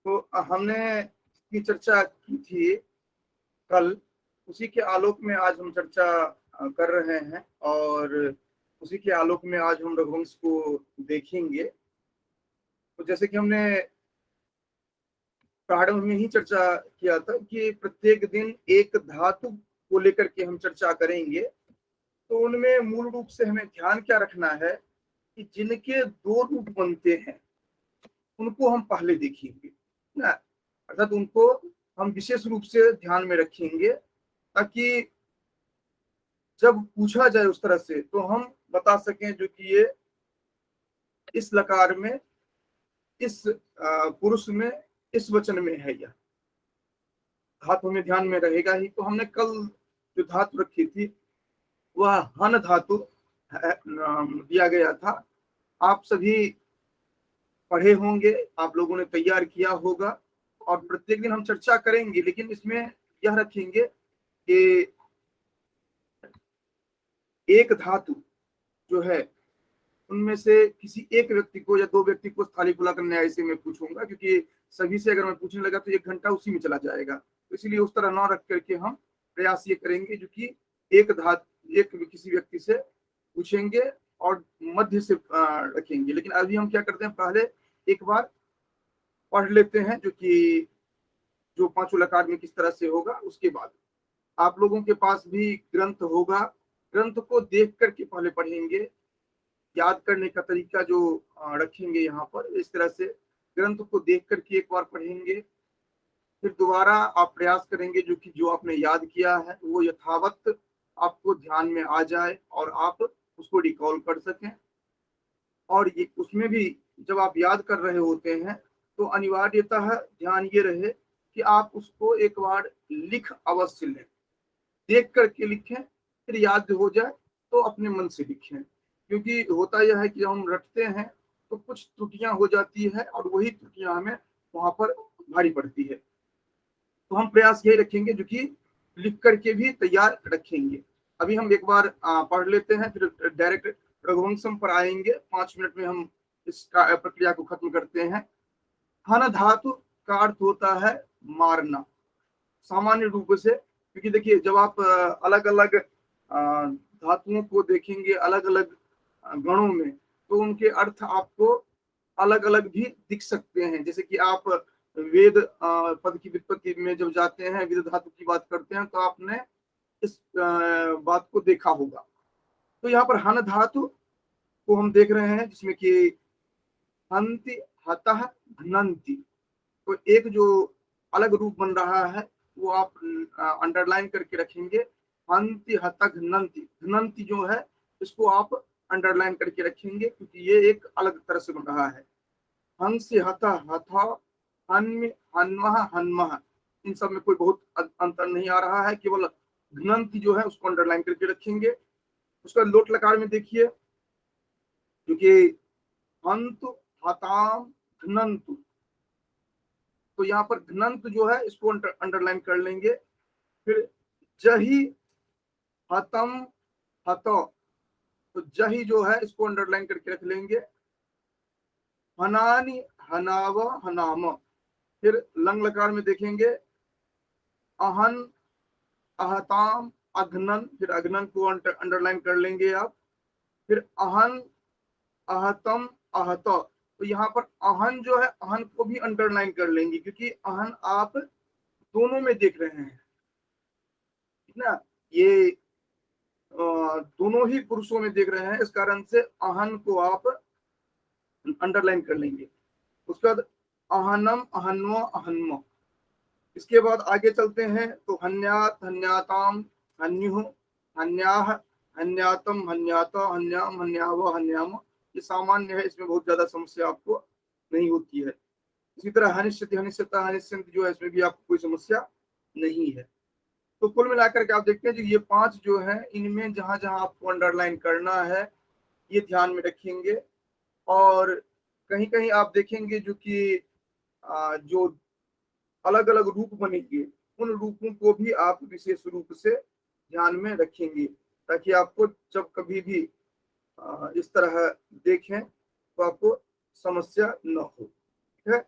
तो हमने की चर्चा की थी कल, उसी के आलोक में आज हम चर्चा कर रहे हैं, और उसी के आलोक में आज हम रघुवंश को देखेंगे। तो जैसे कि हमने प्रारंभ में ही चर्चा किया था कि प्रत्येक दिन एक धातु को लेकर के हम चर्चा करेंगे। तो उनमें मूल रूप से हमें ध्यान क्या रखना है कि जिनके दो रूप बनते हैं उनको हम पहले देखेंगे ना, अर्थात उनको हम विशेष रूप से ध्यान में रखेंगे, ताकि जब पूछा जाए उस तरह से तो हम बता सकें जो कि ये इस लकार में, इस पुरुष में, इस वचन में है। यह धातु में ध्यान में रहेगा ही। तो हमने कल जो धातु रखी थी वह हन धातु दिया गया था। आप सभी पढ़े होंगे, आप लोगों ने तैयार किया होगा, और प्रत्येक दिन हम चर्चा करेंगे, लेकिन इसमें यह रखेंगे कि एक धातु जो है उनमें से किसी एक व्यक्ति को या दो व्यक्ति को स्थाली बुला कर न्याय से मैं पूछूंगा, क्योंकि सभी से अगर मैं पूछने लगा तो 1 घंटा उसी में चला जाएगा। तो इसलिए उस तरह ना रख करके हम प्रयास ये करेंगे जो कि एक किसी व्यक्ति से पूछेंगे और मध्य से रखेंगे। लेकिन अभी हम क्या करते हैं, पहले एक बार पढ़ लेते हैं जो कि जो पांचों लकार में किस तरह से होगा। उसके बाद आप लोगों के पास भी ग्रंथ होगा, ग्रंथ को देख करके पहले पढ़ेंगे। याद करने का तरीका जो रखेंगे यहाँ पर, इस तरह से ग्रंथ को देख करके एक बार पढ़ेंगे, फिर दोबारा आप प्रयास करेंगे जो कि जो आपने याद किया है वो यथावत आपको ध्यान में आ जाए और आप उसको रिकॉल कर सकें। और ये उसमें भी जब आप याद कर रहे होते हैं तो अनिवार्यतः ध्यान ये रहे कि आप उसको एक बार लिख अवश्य लें, देख करके लिखें, फिर याद हो जाए तो अपने मन से लिखें। क्योंकि होता यह है कि हम रटते हैं तो कुछ त्रुटियां हो जाती है और वही त्रुटियां हमें वहां पर भारी पड़ती है। तो हम प्रयास यही रखेंगे जो कि लिख करके भी तैयार रखेंगे। अभी हम एक बार पढ़ लेते हैं, फिर डायरेक्ट रघुवंशम पर आएंगे। 5 मिनट में हम इस प्रक्रिया को खत्म करते हैं। हन धातु का अर्थ होता है मारना, सामान्य रूप से। क्योंकि देखिए जब आप अलग अलग धातुओं को देखेंगे अलग अलग गणों में, तो उनके अर्थ आपको अलग अलग भी दिख सकते हैं। जैसे कि आप वेद पद की व्युत्पत्ति में जब जाते हैं, वेद धातु की बात करते हैं, तो आपने इस बात को देखा होगा। तो यहाँ पर हन धातु को हम देख रहे हैं, जिसमें कि हंति, हतः, घ्नन्ति। तो एक जो अलग रूप बन रहा है वो आप अंडरलाइन करके रखेंगे। हंति, हतः, घ्नन्ति। घ्नन्ति जो है इसको आप अंडरलाइन करके रखेंगे, क्योंकि ये एक अलग तरह से बन रहा है। हंस, हतः, हथा, हन्म, हन्वः, हन्मः, इन सब में कोई बहुत अंतर नहीं आ रहा है। केवल घ्नन्ति जो है उसको अंडरलाइन करके रखेंगे। उसका लोट लकार में देखिए, क्योंकि हंतु, हताम, घ्नन्तु, तो यहाँ पर घ्नन्त जो है इसको अंडरलाइन कर लेंगे। फिर जही, हतम, हतो, तो जही जो है इसको अंडरलाइन करके रख लेंगे। हनानी, हनाव, हनाम। फिर लंग लकार में देखेंगे अहन, अहताम, अघनन, फिर अघनन को अंडरलाइन कर लेंगे आप। फिर अहन, अहतम, अहत, तो यहाँ पर अहन जो है अहन को भी अंडरलाइन कर लेंगे, क्योंकि अहन आप दोनों में देख रहे हैं, ठीक ना। ये दोनों ही पुरुषों में देख रहे हैं, इस कारण से अहन को आप अंडरलाइन कर लेंगे। उसके बाद अहनम, अहन्व, अहन्म। इसके बाद आगे चलते हैं तो हन्यात, हन्याताम, हन्युः, हन्याह, हन्यातम, हन्यात, हन्याम, हन्याव, हन्याम। ये सामान्य है, इसमें बहुत ज्यादा समस्या आपको नहीं होती है। इसी तरह हनिष्यति, हनिष्यता, हनिष्यन्ति जो है इसमें भी आपको कोई समस्या नहीं है। तो कुल मिलाकर के आप देखते हैं ये 5 जो है, इनमें जहां जहां आपको अंडरलाइन करना है ये ध्यान में रखेंगे। और कहीं कहीं आप देखेंगे जो कि जो अलग अलग रूप बनेंगे, उन रूपों को भी आप विशेष रूप से ध्यान में रखेंगे, ताकि आपको जब कभी भी इस तरह देखें तो आपको समस्या न हो। ठीक है।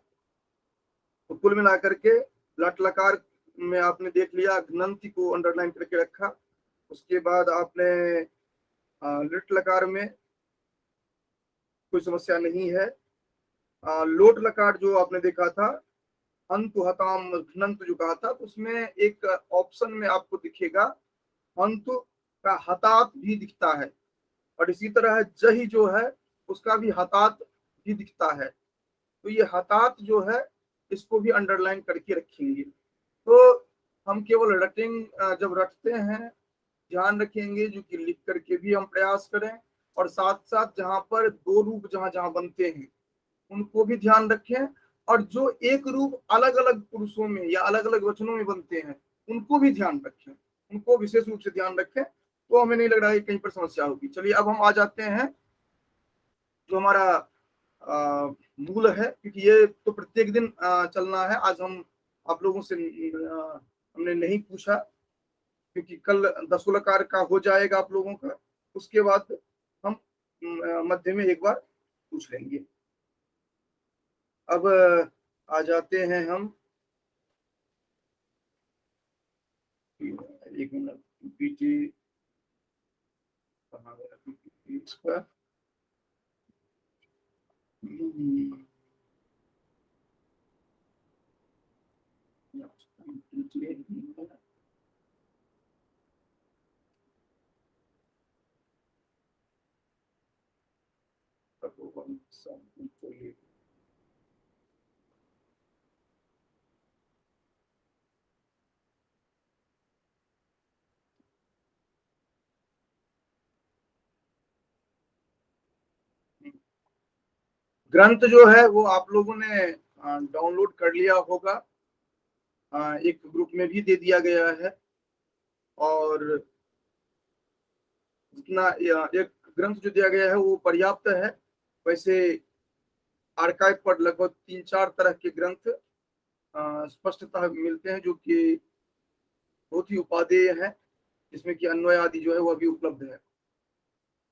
तो कुल मिलाकर के लट लकार में आपने देख लिया, घ्नन्ति को अंडरलाइन करके रखा। उसके बाद आपने लिट लकार में कोई समस्या नहीं है। लोट लकार जो आपने देखा था, अंतु हताम घ्नन्त जो कहा था, तो उसमें एक ऑप्शन में आपको दिखेगा अंतु का हतात भी दिखता है, और इसी तरह जही जो है उसका भी हतात भी दिखता है। तो ये हतात जो है इसको भी अंडरलाइन करके रखेंगे। तो हम केवल जब रटते हैं ध्यान रखेंगे जो कि लिख करके भी हम प्रयास करें, और साथ साथ जहां पर दो रूप जहां जहां बनते हैं उनको भी ध्यान रखें, और जो एक रूप अलग अलग पुरुषों में या अलग अलग वचनों में बनते हैं उनको भी ध्यान रखें, उनको विशेष रूप से ध्यान रखें। तो हमें नहीं लग रहा है कहीं पर समस्या होगी। चलिए अब हम आ जाते हैं जो हमारा मूल है, क्योंकि ये तो प्रत्येक दिन चलना है। आज हम आप लोगों से हमने नहीं पूछा, क्योंकि कल दशोलकार का हो जाएगा आप लोगों का, उसके बाद हम मध्य में एक बार पूछ लेंगे। अब आ जाते हैं हम, एक मिनट, पीटी कहाँ गया, पीटी इसका ग्रंथ जो है वो आप लोगों ने डाउनलोड कर लिया होगा, एक ग्रुप में भी दे दिया गया है। और जितना एक ग्रंथ जो दिया गया है वो पर्याप्त है। वैसे आर्काइव पर लगभग 3-4 तरह के ग्रंथ स्पष्टतः मिलते हैं, जो कि बहुत ही उपादेय है, जिसमें कि अन्वय आदि जो है वह भी उपलब्ध है।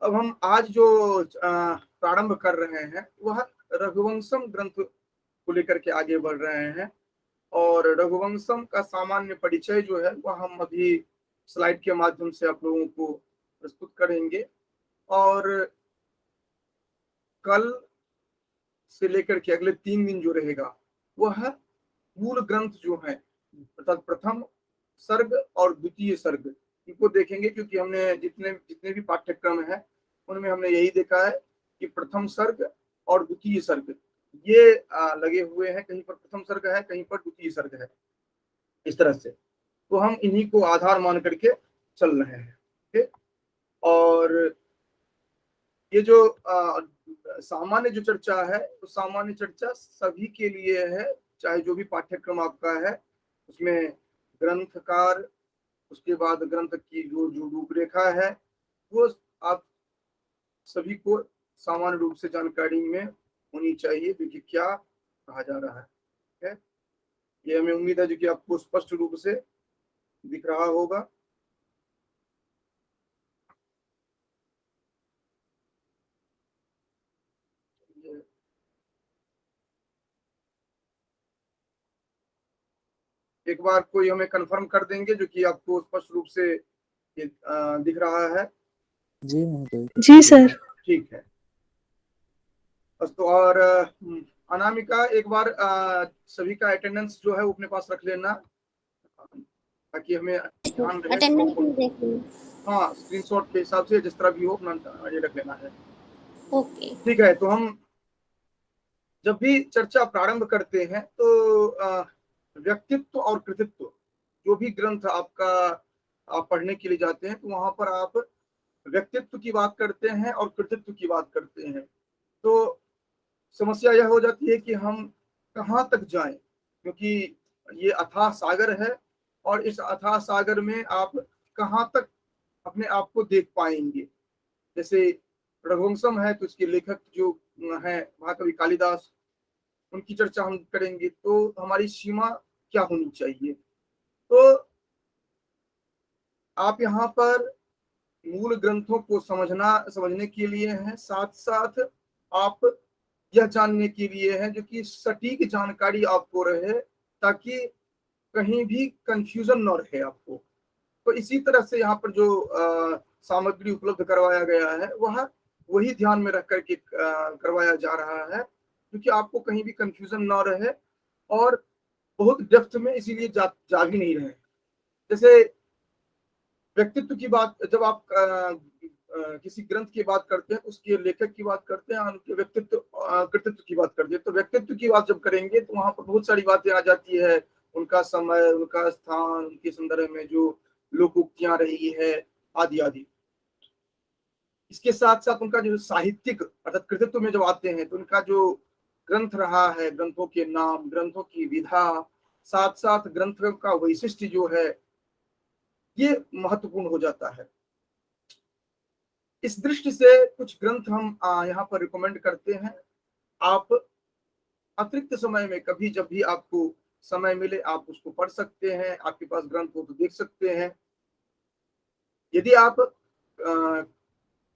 अब हम आज जो प्रारंभ कर रहे हैं वह रघुवंशम ग्रंथ को लेकर के आगे बढ़ रहे हैं, और रघुवंशम का सामान्य परिचय जो है वह हम अभी स्लाइड के माध्यम से आप लोगों को प्रस्तुत करेंगे। और कल से लेकर के अगले 3 दिन जो रहेगा वह मूल ग्रंथ जो है, अर्थात प्रथम सर्ग और द्वितीय सर्ग, इनको देखेंगे। क्योंकि हमने जितने जितने भी पाठ्यक्रम है उनमें हमने यही देखा है कि प्रथम सर्ग और द्वितीय सर्ग ये लगे हुए हैं, कहीं पर प्रथम सर्ग है, कहीं पर द्वितीय सर्ग है, इस तरह से। तो हम इन्हीं को आधार मान करके चल रहे हैं, ठीक? और ये जो सामान्य जो चर्चा है तो सामान्य चर्चा सभी के लिए है, चाहे जो भी पाठ्यक्रम आपका है उसमें ग्रंथकार, उसके बाद ग्रंथ की जो जो रूपरेखा है वो आप सभी को सामान्य रूप से जानकारी में होनी चाहिए कि क्या कहा जा रहा है, ठीक है? ये हमें उम्मीद है जो कि आपको स्पष्ट रूप से दिख रहा होगा। एक बार कोई हमें कंफर्म कर देंगे जो कि आपको स्पष्ट रूप से ये दिख रहा है? जी महोदय। जी सर। ठीक है। तो और अनामिका एक बार सभी का अटेंडेंस जो है वो अपने पास रख लेना, ताकि हमें ध्यान रहे। अटेंडेंस भी देख लीजिए। हाँ, स्क्रीनशॉट के हिसाब से जिस तरह भी हो अपना ये रख लेना है। ओके, ठीक है। तो हम जब भी चर्चा प्रारंभ करते हैं तो व्यक्तित्व और कृतित्व, जो भी ग्रंथ आपका आप पढ़ने के लिए जाते हैं तो वहां पर आप व्यक्तित्व की बात करते हैं और कृतित्व की बात करते हैं। तो समस्या यह हो जाती है कि हम कहाँ तक जाएं, क्योंकि ये अथाह सागर है, और इस अथाह सागर में आप कहाँ तक अपने आप को देख पाएंगे। जैसे रघुवंशम है तो इसके लेखक जो है महाकवि कालिदास, उनकी चर्चा हम करेंगे, तो हमारी सीमा क्या होनी चाहिए। तो आप यहाँ पर मूल ग्रंथों को समझने के लिए हैं, साथ साथ आप यह जानने के लिए है जो कि सटीक जानकारी आपको रहे ताकि कहीं भी कंफ्यूजन न रहे आपको। तो इसी तरह से यहाँ पर जो सामग्री उपलब्ध करवाया गया है वह वही ध्यान में रख करके करवाया जा रहा है, क्योंकि आपको कहीं भी कंफ्यूजन ना रहे और बहुत डेप्थ में इसीलिए जा भी नहीं रहे। जैसे व्यक्तित्व की बात, जब आप किसी ग्रंथ की बात करते हैं, उसके लेखक की बात करते हैं, उनके व्यक्तित्व कृतित्व की बात करते हैं, तो व्यक्तित्व की बात जब करेंगे तो वहां पर बहुत सारी बातें आ जाती है। उनका समय, उनका स्थान, उनके संदर्भ में जो लोकोक्तियां रही है, आदि आदि। इसके साथ साथ उनका जो साहित्यिक अर्थात कृतित्व में जब आते हैं तो उनका जो ग्रंथ रहा है, ग्रंथों के नाम, ग्रंथों की विधा, साथ साथ ग्रंथों का वैशिष्ट्य जो है, ये महत्वपूर्ण हो जाता है। इस दृष्टि से कुछ ग्रंथ हम यहाँ पर रिकमेंड करते हैं। आप अतिरिक्त समय में कभी जब भी आपको समय मिले आप उसको पढ़ सकते हैं, आपके पास ग्रंथ हो तो देख सकते हैं। यदि आप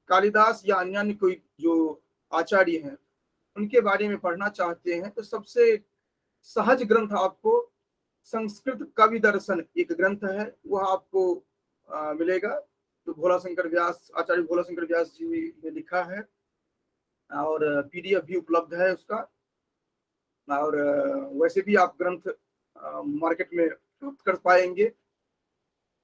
कालिदास या अन्य कोई जो आचार्य हैं उनके बारे में पढ़ना चाहते हैं तो सबसे सहज ग्रंथ आपको संस्कृत कवि दर्शन एक ग्रंथ है, वह आपको मिलेगा, जो भोला शंकर व्यास, आचार्य भोला शंकर व्यास जी ने लिखा है, और पीडीएफ भी उपलब्ध है उसका। और वैसे भी आप ग्रंथ मार्केट में प्राप्त कर पाएंगे।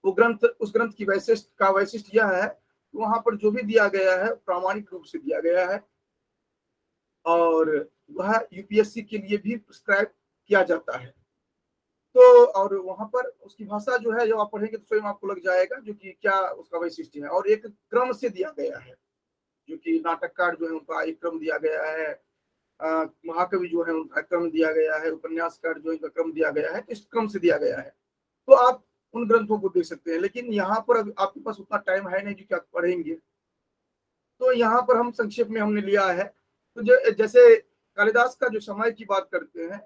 वो ग्रंथ, उस ग्रंथ की वैशिष्ट यह है, वहां पर जो भी दिया गया है प्रामाणिक रूप से दिया गया है, और वह यूपीएससी के लिए भी प्रिस्क्राइब किया जाता है। तो और वहां पर उसकी भाषा जो है, जब आप पढ़ेंगे तो स्वयं आपको लग जाएगा जो कि क्या उसका वैशिष्ट है, और एक क्रम से दिया गया है, जो कि नाटककार जो है उनका एक क्रम दिया गया है, महाकवि जो है उनका क्रम दिया गया है, उपन्यासकार जो है उनका क्रम दिया गया है, तो इस क्रम से दिया गया है। तो आप उन ग्रंथों को देख सकते हैं, लेकिन यहाँ पर अब आपके पास उतना टाइम है नहीं जो कि आप पढ़ेंगे, तो यहाँ पर हम संक्षेप में हमने लिया है। तो जो जैसे कालिदास का जो समय की बात करते हैं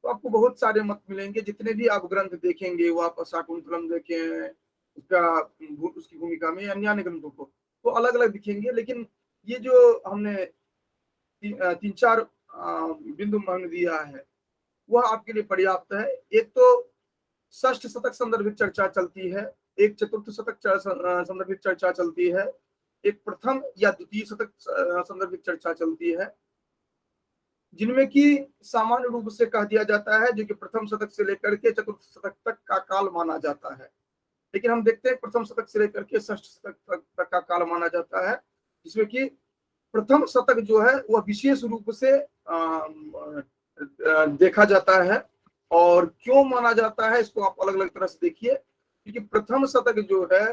तो आपको बहुत सारे मत मिलेंगे। जितने भी आप ग्रंथ देखेंगे, वो आप शाकुंतलम देखें, उसकी भूमिका में अन्य अन्य ग्रंथों को, तो अलग अलग दिखेंगे। लेकिन ये जो हमने तीन चार बिंदु मान दिया है वह आपके लिए पर्याप्त है। एक तो षष्ठ शतक संदर्भित चर्चा चलती है, एक चतुर्थ शतक संदर्भित चर्चा चलती है, एक प्रथम या द्वितीय शतक संदर्भित चर्चा चलती है, जिनमें कि सामान्य रूप से कह दिया जाता है जो कि प्रथम शतक से लेकर के चतुर्थ शतक तक का काल माना जाता है। लेकिन हम देखते हैं प्रथम शतक से लेकर के षष्ठ शतक तक का काल माना जाता है, जिसमें कि प्रथम शतक जो है वह विशेष रूप से देखा जाता है। और क्यों माना जाता है इसको आप अलग अलग तरह से देखिए, क्योंकि प्रथम शतक जो है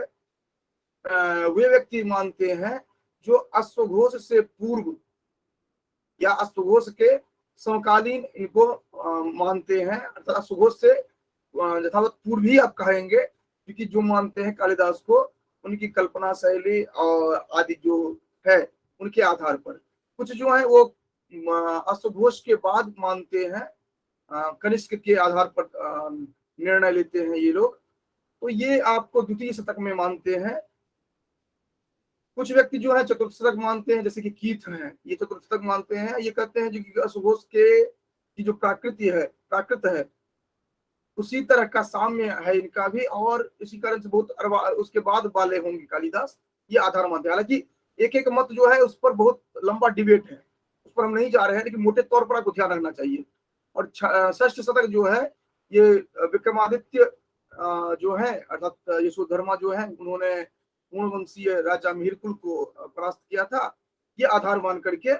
वे व्यक्ति मानते हैं जो अश्वघोष से पूर्व या अश्वघोष के समकालीन इनको मानते हैं, अर्थात अश्वघोष से यथावत पूर्व ही आप कहेंगे, क्योंकि जो मानते हैं कालिदास को उनकी कल्पना शैली और आदि जो है उनके आधार पर। कुछ जो है वो अश्वघोष के बाद मानते हैं, कनिष्क के आधार पर निर्णय लेते हैं ये लोग, तो ये आपको द्वितीय शतक में मानते हैं। कुछ व्यक्ति जो है चतुर्थ शतक मानते हैं, जैसे कि कीथ हैं, ये चतुर्थ शतक मानते हैं। ये कहते हैं जो कि अश्वघोष के की जो प्राकृत है उसी तरह का साम्य है इनका भी, और इसी कारण से बहुत उसके बाद वाले होंगे कालिदास, ये आधार मानते हैं। हालांकि एक एक मत जो है उस पर बहुत लंबा डिबेट है, उस पर हम नहीं जा रहे हैं, लेकिन मोटे तौर पर आपको ध्यान रखना चाहिए। और षष्ठ शतक जो है ये विक्रमादित्य जो है अर्थात यशोधर्मा जो है, उन्होंने पूर्णवंशीय राजा मिहिरकुल को परास्त किया था, ये आधार मान करके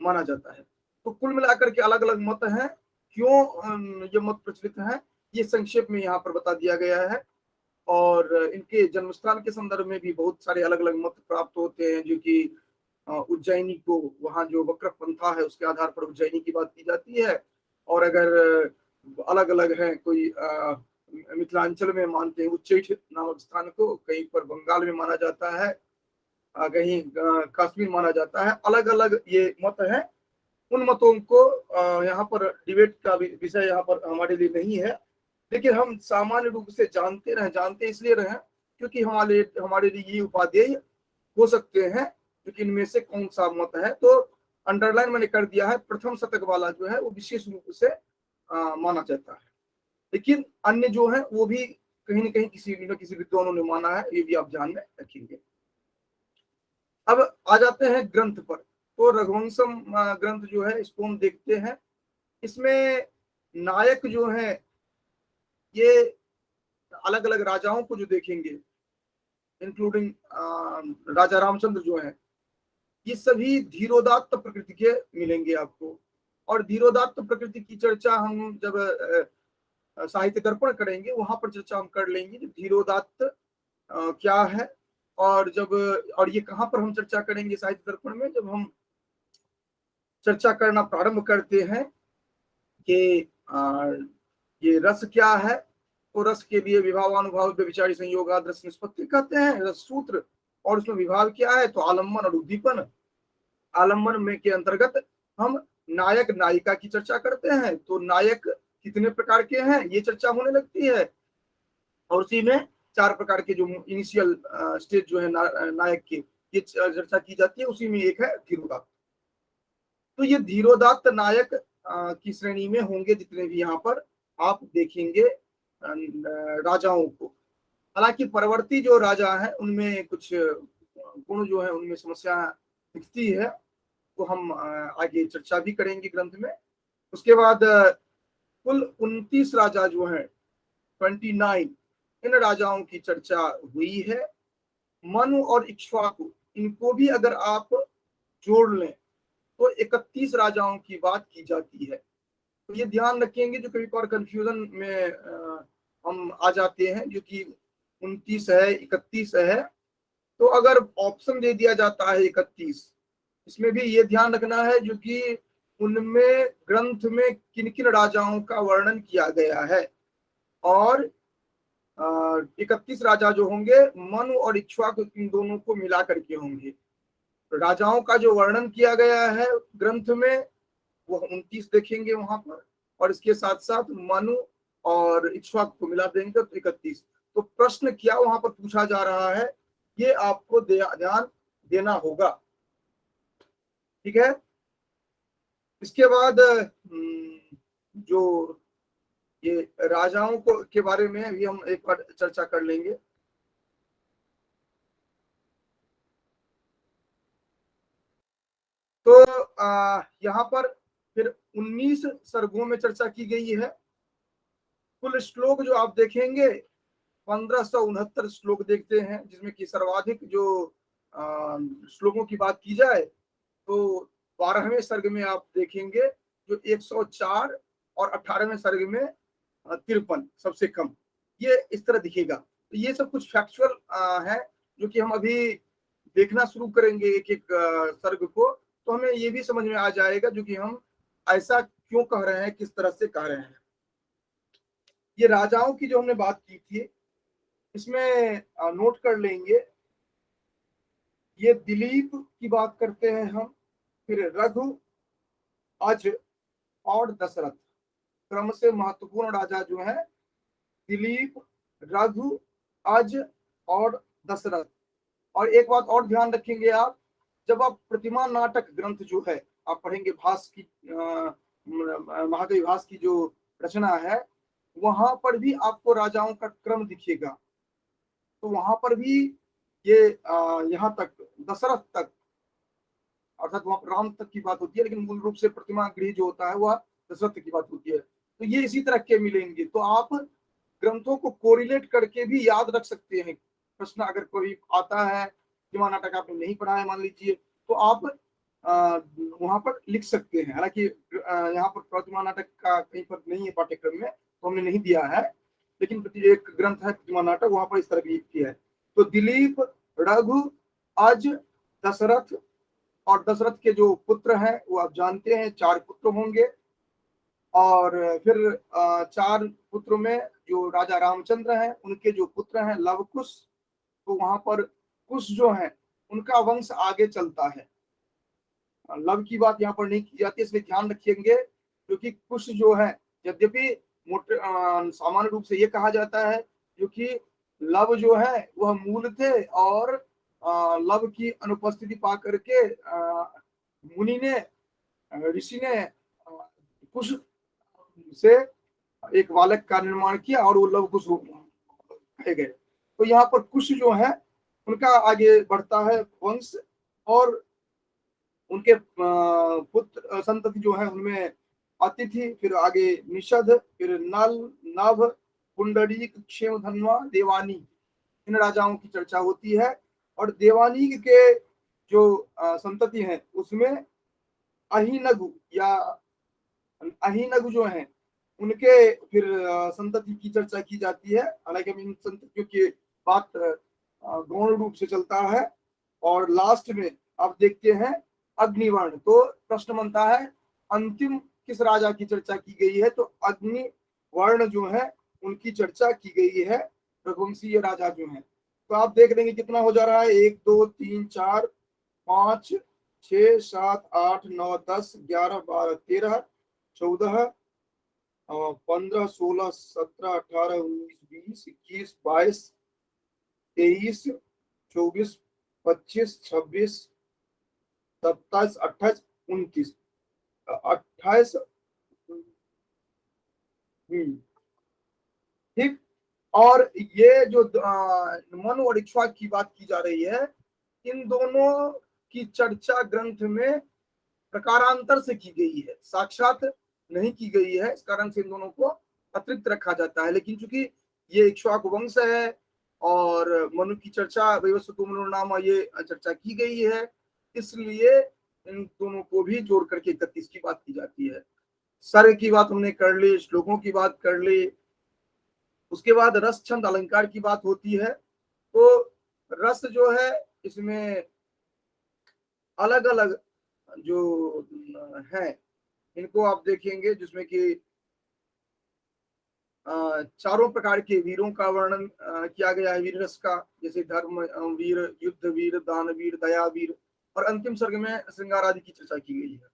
माना जाता है। तो कुल मिलाकर के अलग अलग मत हैं। क्यों ये मत प्रचलित है ये संक्षेप में यहाँ पर बता दिया गया है। और इनके जन्मस्थान के संदर्भ में भी बहुत सारे अलग अलग मत प्राप्त होते हैं, जो कि उज्जैनी को, वहाँ जो वक्र पंथा है उसके आधार पर उज्जैनी की बात की जाती है। और अगर अलग अलग है, कोई मिथिलांचल में मानते हैं उच्चैठ नामक स्थान को, कहीं पर बंगाल में माना जाता है, कहीं कश्मीर माना जाता है, अलग अलग ये मत है। उन मतों को यहाँ पर डिबेट का विषय यहाँ पर हमारे लिए नहीं है, लेकिन हम सामान्य रूप से जानते इसलिए रहे क्योंकि हमारे लिए ये उपादेय हो सकते हैं क्योंकि इनमें से कौन सा मत है। तो अंडरलाइन मैंने कर दिया है, प्रथम शतक वाला जो है वो विशेष रूप से माना जाता है। लेकिन अन्य जो है वो भी कहीं न कहीं किसी न किसी विद्वानों ने माना है, ये भी आप ध्यान में रखेंगे। अब आ जाते हैं ग्रंथ पर। तो रघुवंशम ग्रंथ जो है इसको हम देखते हैं। इसमें नायक जो है ये अलग-अलग राजाओं को जो देखेंगे, इंक्लूडिंग राजा रामचंद्र जो हैं, ये सभी धीरोदात्त प्रकृति के मिलेंगे आपको। और धीरोदात्त प्रकृति की चर्चा हम जब साहित्य दर्पण करेंगे वहां पर चर्चा हम कर लेंगे कि धीरोदात्त क्या है। और जब और ये कहाँ पर हम चर्चा करेंगे साहित्य दर्पण में, जब हम चर्चा करना प्रारंभ करते हैं कि ये रस क्या है। तो रस के लिए विभावानुभाव व्यभिचारी संयोग रस निष्पत्ति कहते हैं, रस सूत्र। और उसमें विभाव क्या है, तो आलम्बन और उद्दीपन। आलम्बन में के अंतर्गत हम नायक नायिका की चर्चा करते हैं। तो नायक कितने प्रकार के हैं ये चर्चा होने लगती है। और उसी में 4 प्रकार के जो इनिशियल स्टेज जो है नायक के, ये चर्चा की जाती है। उसी में एक है धीरोदात्त। तो ये धीरोदात्त नायक की श्रेणी में होंगे जितने भी यहाँ पर आप देखेंगे राजाओं को। हालांकि परवर्ती जो राजा है उनमें कुछ गुण जो है उनमें समस्या दिखती है, तो हम आगे चर्चा भी करेंगे ग्रंथ में। उसके बाद कुल 29 राजा जो हैं, 29, इन राजाओं की चर्चा हुई है। मनु और इक्ष्वाकु, इनको भी अगर आप जोड़ लें तो 31 राजाओं की बात की जाती है। तो ये ध्यान रखेंगे, जो कभी कभार कंफ्यूजन में हम आ जाते हैं, जो कि 29 है 31 है। तो अगर ऑप्शन दे दिया जाता है 31, इसमें भी ये ध्यान रखना है जो कि उनमें ग्रंथ में किन किन राजाओं का वर्णन किया गया है। और 31 राजा जो होंगे मनु और इक्ष्वाकु, इन दोनों को मिला करके होंगे। राजाओं का जो वर्णन किया गया है ग्रंथ में वो 29 देखेंगे वहां पर। और इसके साथ साथ मनु और इक्ष्वाकु को मिला देंगे तो 31। तो प्रश्न क्या वहां पर पूछा जा रहा है ये आपको ध्यान देना होगा। ठीक है। इसके बाद जो ये राजाओं को के बारे में भी हम एक बार चर्चा कर लेंगे। तो यहाँ पर फिर 19 सर्गों में चर्चा की गई है। कुल श्लोक जो आप देखेंगे 1569 श्लोक देखते हैं, जिसमें कि सर्वाधिक जो श्लोकों की बात की जाए तो 12वें सर्ग में आप देखेंगे जो 104, और 18वें सर्ग में 53 सबसे कम, ये इस तरह दिखेगा। तो ये सब कुछ फैक्चुअल है जो कि हम अभी देखना शुरू करेंगे एक एक सर्ग को, तो हमें ये भी समझ में आ जाएगा जो कि हम ऐसा क्यों कह रहे हैं, किस तरह से कह रहे हैं। ये राजाओं की जो हमने बात की थी इसमें नोट कर लेंगे। ये दिलीप की बात करते हैं हम, फिर रघु, अज और दशरथ, क्रम से महत्वपूर्ण राजा जो है दिलीप, रघु, अज और दशरथ। और एक बात और ध्यान रखेंगे आप, जब आप प्रतिमा नाटक ग्रंथ जो है आप पढ़ेंगे, भास की महाकवि भास की जो रचना है, वहां पर भी आपको राजाओं का क्रम दिखेगा। तो वहां पर भी ये यहाँ तक दशरथ तक, अर्थात वहां पर राम तक की बात होती है, लेकिन मूल रूप से प्रतिमा गृह जो होता है वह दशरथ की बात होती है। तो ये इसी तरह के मिलेंगे। तो आप ग्रंथों को कोरिलेट करके भी याद रख सकते हैं। प्रश्न अगर कोई आता है, प्रतिमा नाटक आपने नहीं पढ़ा है मान लीजिए, तो आप वहां पर लिख सकते हैं। हालांकि यहाँ पर प्रतिमा नाटक का कहीं पर नहीं है पाठ्यक्रम में, तो हमने नहीं दिया है, लेकिन एक ग्रंथ है प्रतिमा नाटक, वहां पर इस तरह की है। तो दिलीप, रघु, अज, दशरथ, और दशरथ के जो पुत्र हैं वो आप जानते हैं 4 पुत्र होंगे। और फिर 4 पुत्र में जो राजा रामचंद्र हैं उनके जो पुत्र हैं लव कुश, तो वहां पर कुश जो है उनका वंश आगे चलता है। लव की बात यहाँ पर नहीं की जाती, इसलिए ध्यान रखेंगे, क्योंकि कुश जो है, यद्यपि मोटे सामान्य रूप से ये कहा जाता है क्योंकि लव जो है वह मूल थे, और लव की अनुपस्थिति पा करके मुनि ने, ऋषि ने कुश से एक बालक का निर्माण किया और वो लव कुश कहे गए। तो यहाँ पर कुश जो है उनका आगे बढ़ता है वंश, और उनके पुत्र संतति जो है उनमें अतिथि, फिर आगे निषद, फिर नल, नभ, पुंडरीक, क्षेम, धन्वा, देवानी, इन राजाओं की चर्चा होती है। और देवानी के जो संतति है उसमें अहिनगु या अहिनगु जो है उनके फिर संतति की चर्चा की जाती है। हालांकि हम इन संततियों की बात गौण रूप से चलता है। और लास्ट में आप देखते हैं अग्निवर्ण। तो प्रश्न बनता है अंतिम किस राजा की चर्चा की गई है, तो अग्निवर्ण जो है उनकी चर्चा की गई है, रघुवंशीय राजा जो है। तो आप देख लेंगे कितना हो जा रहा है, 1 2 3 4 5 6 7 8 9 10 11 12 13 14 15 16 17 18 19 20 21 22 23 24 25 26 27 28 29 28। ठीक। और ये जो मनु और इक्ष्वाकु की बात की जा रही है, इन दोनों की चर्चा ग्रंथ में प्रकारांतर से की गई है, साक्षात नहीं की गई है। इस कारण से इन दोनों को अतिरिक्त रखा जाता है। लेकिन चूंकि ये इक्ष्वाकु वंश है और मनु की चर्चा वैवस्वत मनु नाम ये चर्चा की गई है, इसलिए इन दोनों को भी जोड़ करके 31 की बात की जाती है। सर्ग की बात हमने कर ली, श्लोकों की बात कर ली। उसके बाद रस छंद अलंकार की बात होती है। तो रस जो है इसमें अलग अलग जो है इनको आप देखेंगे, जिसमें कि चारों प्रकार के वीरों का वर्णन किया गया है वीर रस का, जैसे धर्म वीर, युद्ध वीर, दान वीर, दया वीर। और अंतिम सर्ग में श्रृंगार आदि की चर्चा की गई है।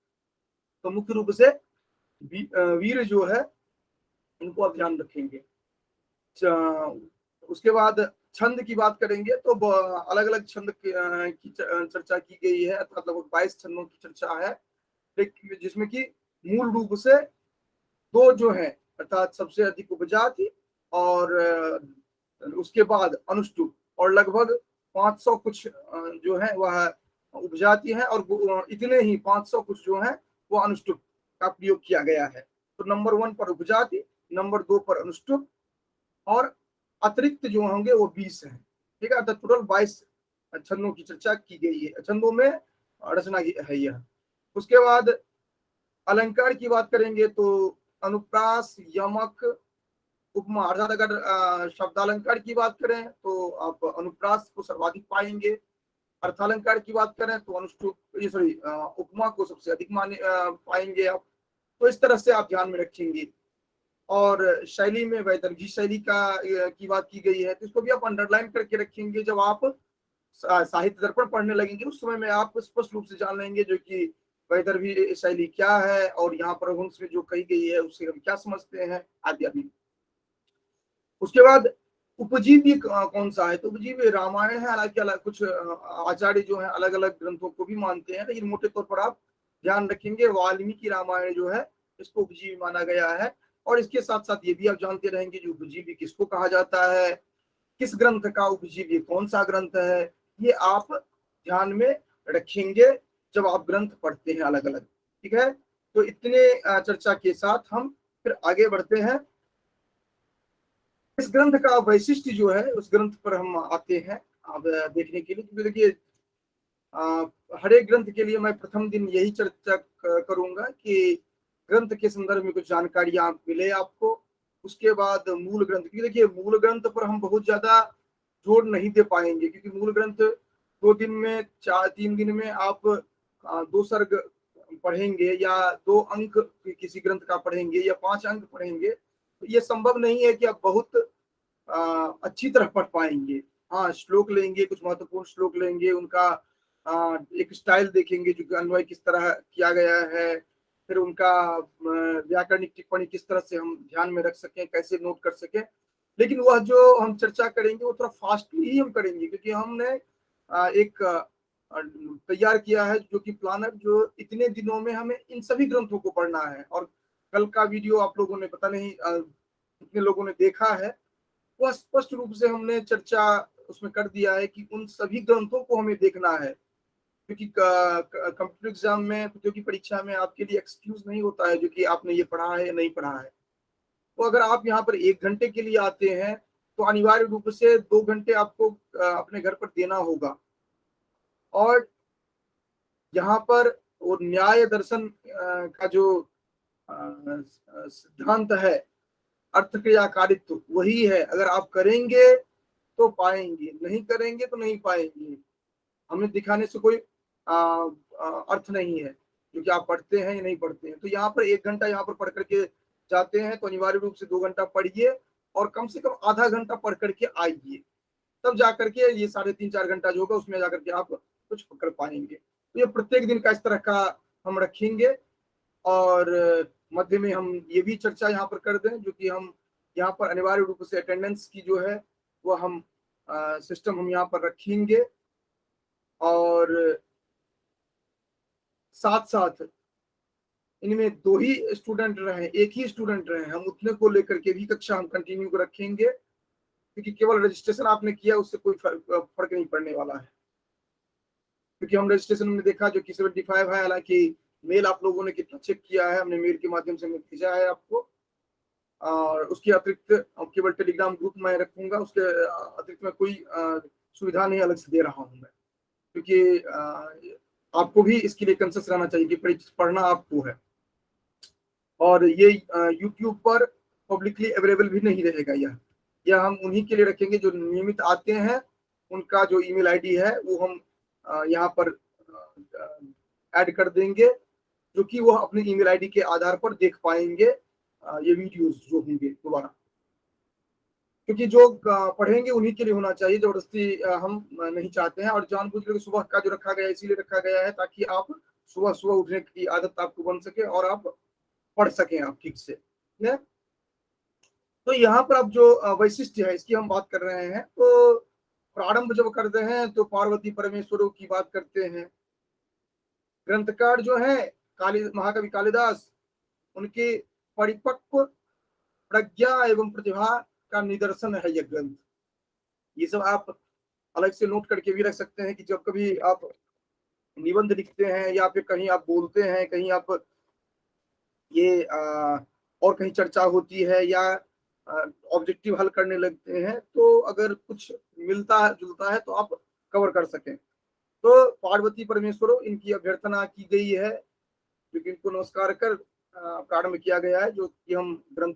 तो मुख्य रूप से वीर जो है इनको आप ध्यान रखेंगे। उसके बाद छंद की बात करेंगे तो अलग अलग छंद की चर्चा की गई है, अर्थात लगभग 22 छंदों की चर्चा है, जिसमें कि मूल रूप से दो जो है, अर्थात सबसे अधिक उपजाति और उसके बाद अनुष्टुप, और लगभग 500 कुछ जो है वह उपजाति है, और इतने ही 500 कुछ जो है वो अनुष्टुप का प्रयोग किया गया है। तो नंबर 1 पर उपजाति, नंबर 2 पर अनुष्टुप, और अतिरिक्त जो होंगे वो 20 हैं। ठीक है, तो टोटल 22 छंदों की चर्चा की गई है, छंदों में रचना है यह। उसके बाद अलंकार की बात करेंगे तो अनुप्रास, यमक, उपमा, अर्थात अगर शब्दालंकार की बात करें तो आप अनुप्रास को सर्वाधिक पाएंगे। अर्थालंकार की बात करें तो अनुष्टुप, सॉरी, उपमा को सबसे अधिक पाएंगे आप। तो इस तरह से आप ध्यान में रखेंगे। और शैली में वैदर्भी शैली की बात की गई है, तो इसको भी आप अंडरलाइन करके रखेंगे। जब आप साहित्य दर्पण पढ़ने लगेंगे उस समय में आप स्पष्ट रूप से जान लेंगे जो कि वैदर्भी शैली क्या है और यहाँ पर वंश में जो कही गई है उससे हम क्या समझते हैं आदि आदि। उसके बाद उपजीव्य कौन सा है, तो उपजीव्य रामायण है। हालांकि अलग कुछ आचार्य जो है अलग अलग ग्रंथों को भी मानते हैं, लेकिन मोटे तौर पर आप ध्यान रखेंगे वाल्मीकि रामायण जो है इसको उपजीवी माना गया है। और इसके साथ साथ ये भी आप जानते रहेंगे जो उपजीवी किसको कहा जाता है, किस ग्रंथ का उपजीवी कौन सा ग्रंथ है, ये आप ध्यान में रखेंगे जब आप ग्रंथ पढ़ते हैं अलग अलग। ठीक है, तो इतने चर्चा के साथ हम फिर आगे बढ़ते हैं। इस ग्रंथ का वैशिष्ट्य जो है उस ग्रंथ पर हम आते हैं अब देखने के लिए, क्योंकि देखिए हर एक ग्रंथ के लिए मैं प्रथम दिन यही चर्चा करूंगा कि ग्रंथ के संदर्भ में कुछ जानकारियां मिले आपको। उसके बाद मूल ग्रंथ, क्योंकि देखिए मूल ग्रंथ पर हम बहुत ज्यादा जोर नहीं दे पाएंगे, क्योंकि मूल ग्रंथ 2 दिन में 3 दिन में आप 2 सर्ग पढ़ेंगे या 2 अंक किसी ग्रंथ का पढ़ेंगे या 5 अंक पढ़ेंगे, तो ये संभव नहीं है कि आप बहुत अच्छी तरह पढ़ पाएंगे। हाँ, श्लोक लेंगे, कुछ महत्वपूर्ण श्लोक लेंगे, उनका एक स्टाइल देखेंगे जो कि अन्वय किस तरह किया गया है, फिर उनका व्याकरणिक टिप्पणी किस तरह से हम ध्यान में रख सकें, कैसे नोट कर सकें। लेकिन वह जो हम चर्चा करेंगे वो थोड़ा फास्टली ही हम करेंगे, क्योंकि हमने एक तैयार किया है जो कि प्लानर, जो इतने दिनों में हमें इन सभी ग्रंथों को पढ़ना है। और कल का वीडियो आप लोगों ने पता नहीं कितने लोगों ने देखा है, वह स्पष्ट रूप से हमने चर्चा उसमें कर दिया है कि उन सभी ग्रंथों को हमें देखना है, क्योंकि कंप्यूटर एग्जाम में, प्रतियोगी परीक्षा में आपके लिए एक्सक्यूज नहीं होता है जो कि आपने ये पढ़ा है या नहीं पढ़ा है। तो अगर आप यहाँ पर 1 घंटे के लिए आते हैं तो अनिवार्य रूप से 2 घंटे आपको अपने घर पर देना होगा। और यहाँ पर वो न्याय दर्शन का जो सिद्धांत है, अर्थ क्रियाकारित्व, वही है। अगर आप करेंगे तो पाएंगे, नहीं करेंगे तो नहीं पाएंगे। हमें दिखाने से कोई अर्थ नहीं है, क्योंकि आप पढ़ते हैं या नहीं पढ़ते हैं। तो यहाँ पर 1 घंटा यहाँ पर पढ़ करके जाते हैं तो अनिवार्य रूप से 2 घंटा पढ़िए और कम से कम आधा घंटा पढ़ करके आइए, तब जाकर के ये 3.5-4 घंटा जो होगा उसमें जाकर के आप कुछ पकड़ पाएंगे। तो ये प्रत्येक दिन का इस तरह का हम रखेंगे। और मध्य में हम ये भी चर्चा यहाँ पर कर दें, जो कि हम यहाँ पर अनिवार्य रूप से अटेंडेंस की जो है वो हम सिस्टम हम यहाँ पर रखेंगे। और साथ साथ इनमें 2 ही स्टूडेंट रहे, 1 ही स्टूडेंट रहे, हम उतने को लेकर के भी कक्षा हम कंटिन्यू रखेंगे, क्योंकि केवल रजिस्ट्रेशन आपने किया उससे कोई फर्क नहीं पड़ने वाला है। क्योंकि हम रजिस्ट्रेशन में देखा जो कि 75 है, हालांकि मेल आप लोगों ने कितना चेक किया है, हमने मेल के माध्यम से भेजा है आपको। और उसके अतिरिक्त केवल टेलीग्राम ग्रुप में रखूंगा, उसके अतिरिक्त में कोई सुविधा नहीं अलग से दे रहा हूं मैं, क्योंकि आपको भी इसके लिए कंसियस रहना चाहिए कि पढ़ना आपको है। और ये यूट्यूब पर पब्लिकली अवेलेबल भी नहीं रहेगा। यह हम उन्हीं के लिए रखेंगे जो नियमित आते हैं, उनका जो ईमेल आईडी है वो हम यहाँ पर ऐड कर देंगे, जो कि वह अपने ईमेल आईडी के आधार पर देख पाएंगे ये वीडियोस जो होंगे दोबारा। क्योंकि जो पढ़ेंगे उन्हीं के लिए होना चाहिए, जबरदस्ती हम नहीं चाहते हैं। और जानबूझ कर सुबह का जो रखा गया है इसीलिए रखा गया है ताकि आप सुबह सुबह उठने की आदत आपको बन सके और आप पढ़ सकें आप ठीक से। तो यहाँ पर अब जो वैशिष्ट है इसकी हम बात कर रहे हैं। तो प्रारंभ जब करते हैं तो पार्वती परमेश्वरों की बात करते हैं। ग्रंथकार जो है महाकवि कालिदास, उनके परिपक्व प्रज्ञा एवं प्रतिभा का निदर्शन है यह ग्रंथ। ये सब आप अलग से नोट करके भी रख सकते हैं कि जब कभी आप निबंध लिखते हैं या फिर कहीं आप बोलते हैं, कहीं आप ये और कहीं चर्चा होती है या ऑब्जेक्टिव हल करने लगते हैं, तो अगर कुछ मिलता है जुलता है तो आप कवर कर सकें। तो पार्वती परमेश्वरों इनकी अभ्यर्थना की गई है, क्योंकि इनको नमस्कार कर प्रारंभ किया गया है, जो कि हम ग्रंथ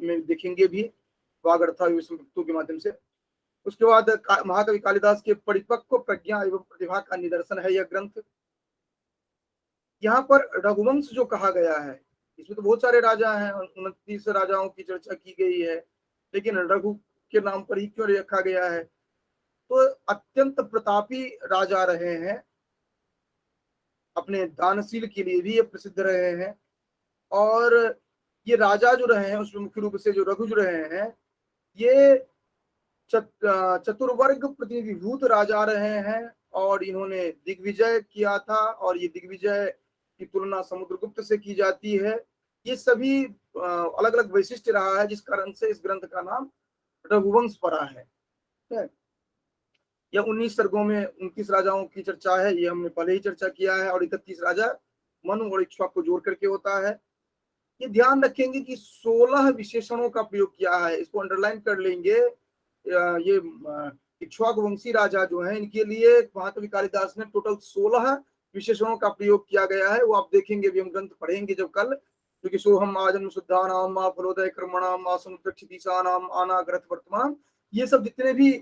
में देखेंगे भी वागर्था के माध्यम से। उसके बाद महाकवि कालिदास के परिपक्व प्रज्ञा एवं प्रतिभा का निदर्शन है यह ग्रंथ। यहाँ पर रघुवंश जो कहा गया है, इसमें तो बहुत सारे राजा हैं, 29 राजाओं की चर्चा की गई है, लेकिन रघु के नाम पर ही क्यों रखा गया है? तो अत्यंत प्रतापी राजा रहे हैं, अपने दानशील के लिए भी ये प्रसिद्ध रहे हैं। और ये राजा जो रहे हैं उसमें मुख्य रूप से जो रघु जो रहे हैं, ये चतुर्वर्ग प्रतिनिधिभूत राजा रहे हैं और इन्होंने दिग्विजय किया था। और ये दिग्विजय की तुलना समुद्रगुप्त से की जाती है। ये सभी अलग अलग वैशिष्ट्य रहा है, जिस कारण से इस ग्रंथ का नाम रघुवंश पड़ा है। यह 19 सर्गों में 29 राजाओं की चर्चा है, ये हमने पहले ही चर्चा किया है। और 31 राजा मनु और इक्ष्वाकु को जोड़ करके होता है। ये ध्यान रखेंगे कि 16 विशेषणों का प्रयोग किया है, इसको अंडरलाइन कर लेंगे। ये इक्ष्वाकु वंशी राजा जो है, इनके लिए महाकवि कालिदास ने टोटल 16 विशेषणों का प्रयोग किया गया है। वो आप देखेंगे भी, हम ग्रंथ पढ़ेंगे जब कल, क्योंकि सोहम आजन्म शुद्धानाम मा फलोदय कर्मणाम मा समुद्रक्षितिशानाम अनाग्रत वर्तमान, ये सब जितने भी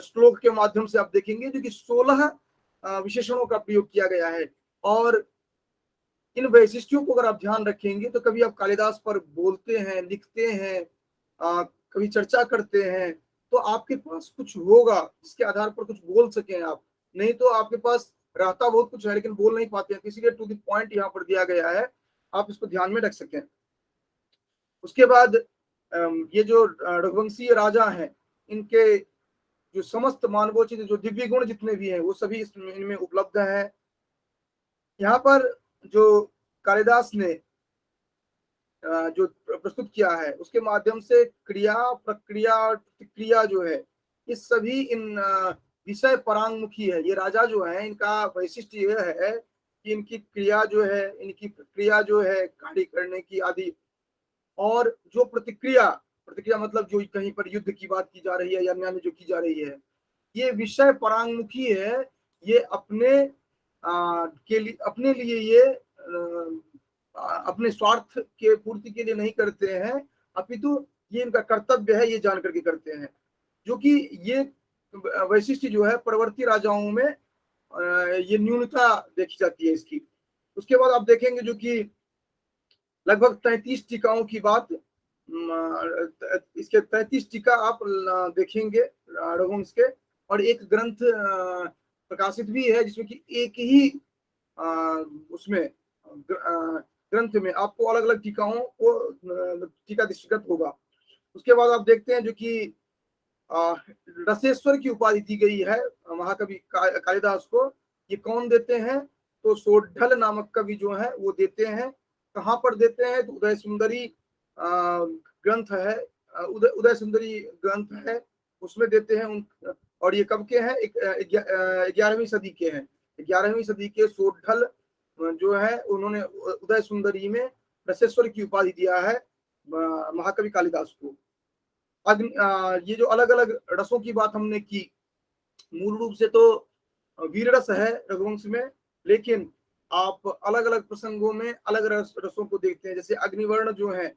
श्लोक के माध्यम से आप देखेंगे जो कि 16 विशेषणों का प्रयोग किया गया है। और इन वैशिष्ट्यों को अगर आप ध्यान रखेंगे तो कभी आप कालिदास पर बोलते हैं, लिखते हैं, कभी चर्चा करते हैं, तो आपके पास कुछ होगा जिसके आधार पर कुछ बोल सकें आप। नहीं तो आपके पास रहता बहुत कुछ है लेकिन बोल नहीं पाते हैं, इसीलिए टू द पॉइंट यहाँ पर दिया गया है, आप इसको ध्यान में रख सकें। उसके बाद ये जो रघुवंशीय राजा हैं, इनके जो समस्त मानवोचित जो दिव्य गुण जितने भी हैं वो सभी इनमें उपलब्ध हैं। यहाँ पर जो कालिदास ने जो प्रस्तुत किया है उसके माध्यम से क्रिया, प्रक्रिया और प्रतिक्रिया जो है, ये सभी इन विषय परांगमुखी है। ये राजा जो है, इनका वैशिष्ट यह है कि इनकी क्रिया जो है, इनकी प्रक्रिया जो है कार्य करने की आदि, और जो प्रतिक्रिया, प्रतिक्रिया मतलब जो कहीं पर युद्ध की बात की जा रही है या अन्य जो की जा रही है, ये विषय परांगमुखी है। ये अपने के लिए, अपने लिए ये अपने स्वार्थ के पूर्ति के लिए नहीं करते हैं, अपितु ये इनका कर्तव्य है, ये जान करके करते हैं। जो कि ये वैशिष्ट जो है परवर्ती राजाओं में ये न्यूनता देखी जाती है इसकी। उसके बाद आप देखेंगे जो कि लगभग 33 टीकाओं की बात, इसके 33 टीका आप देखेंगे रघुवंश के, और एक ग्रंथ प्रकाशित भी है जिसमें कि एक ही उसमें ग्रंथ में आपको अलग अलग टीकाओं को टीका दृष्टिगत होगा। उसके बाद आप देखते हैं जो कि रसेश्वर की उपाधि दी गई है महाकवि कालिदास को। ये कौन देते हैं? तो सोढल नामक कवि जो है वो देते हैं। कहाँ पर देते हैं? तो उदय सुंदरी ग्रंथ है, उदय सुंदरी ग्रंथ है, उसमें देते हैं उन। और ये कब के हैं? 11वीं सदी के हैं। 11वीं सदी के सोढल जो है उन्होंने उदय सुंदरी में रसेश्वर की उपाधि दिया है महाकवि कालिदास को। ये जो अलग अलग रसों की बात हमने की, मूल रूप से तो वीर रस है रघुवंश में, लेकिन आप अलग अलग प्रसंगों में अलग रसों को देखते हैं। जैसे अग्निवर्ण जो है,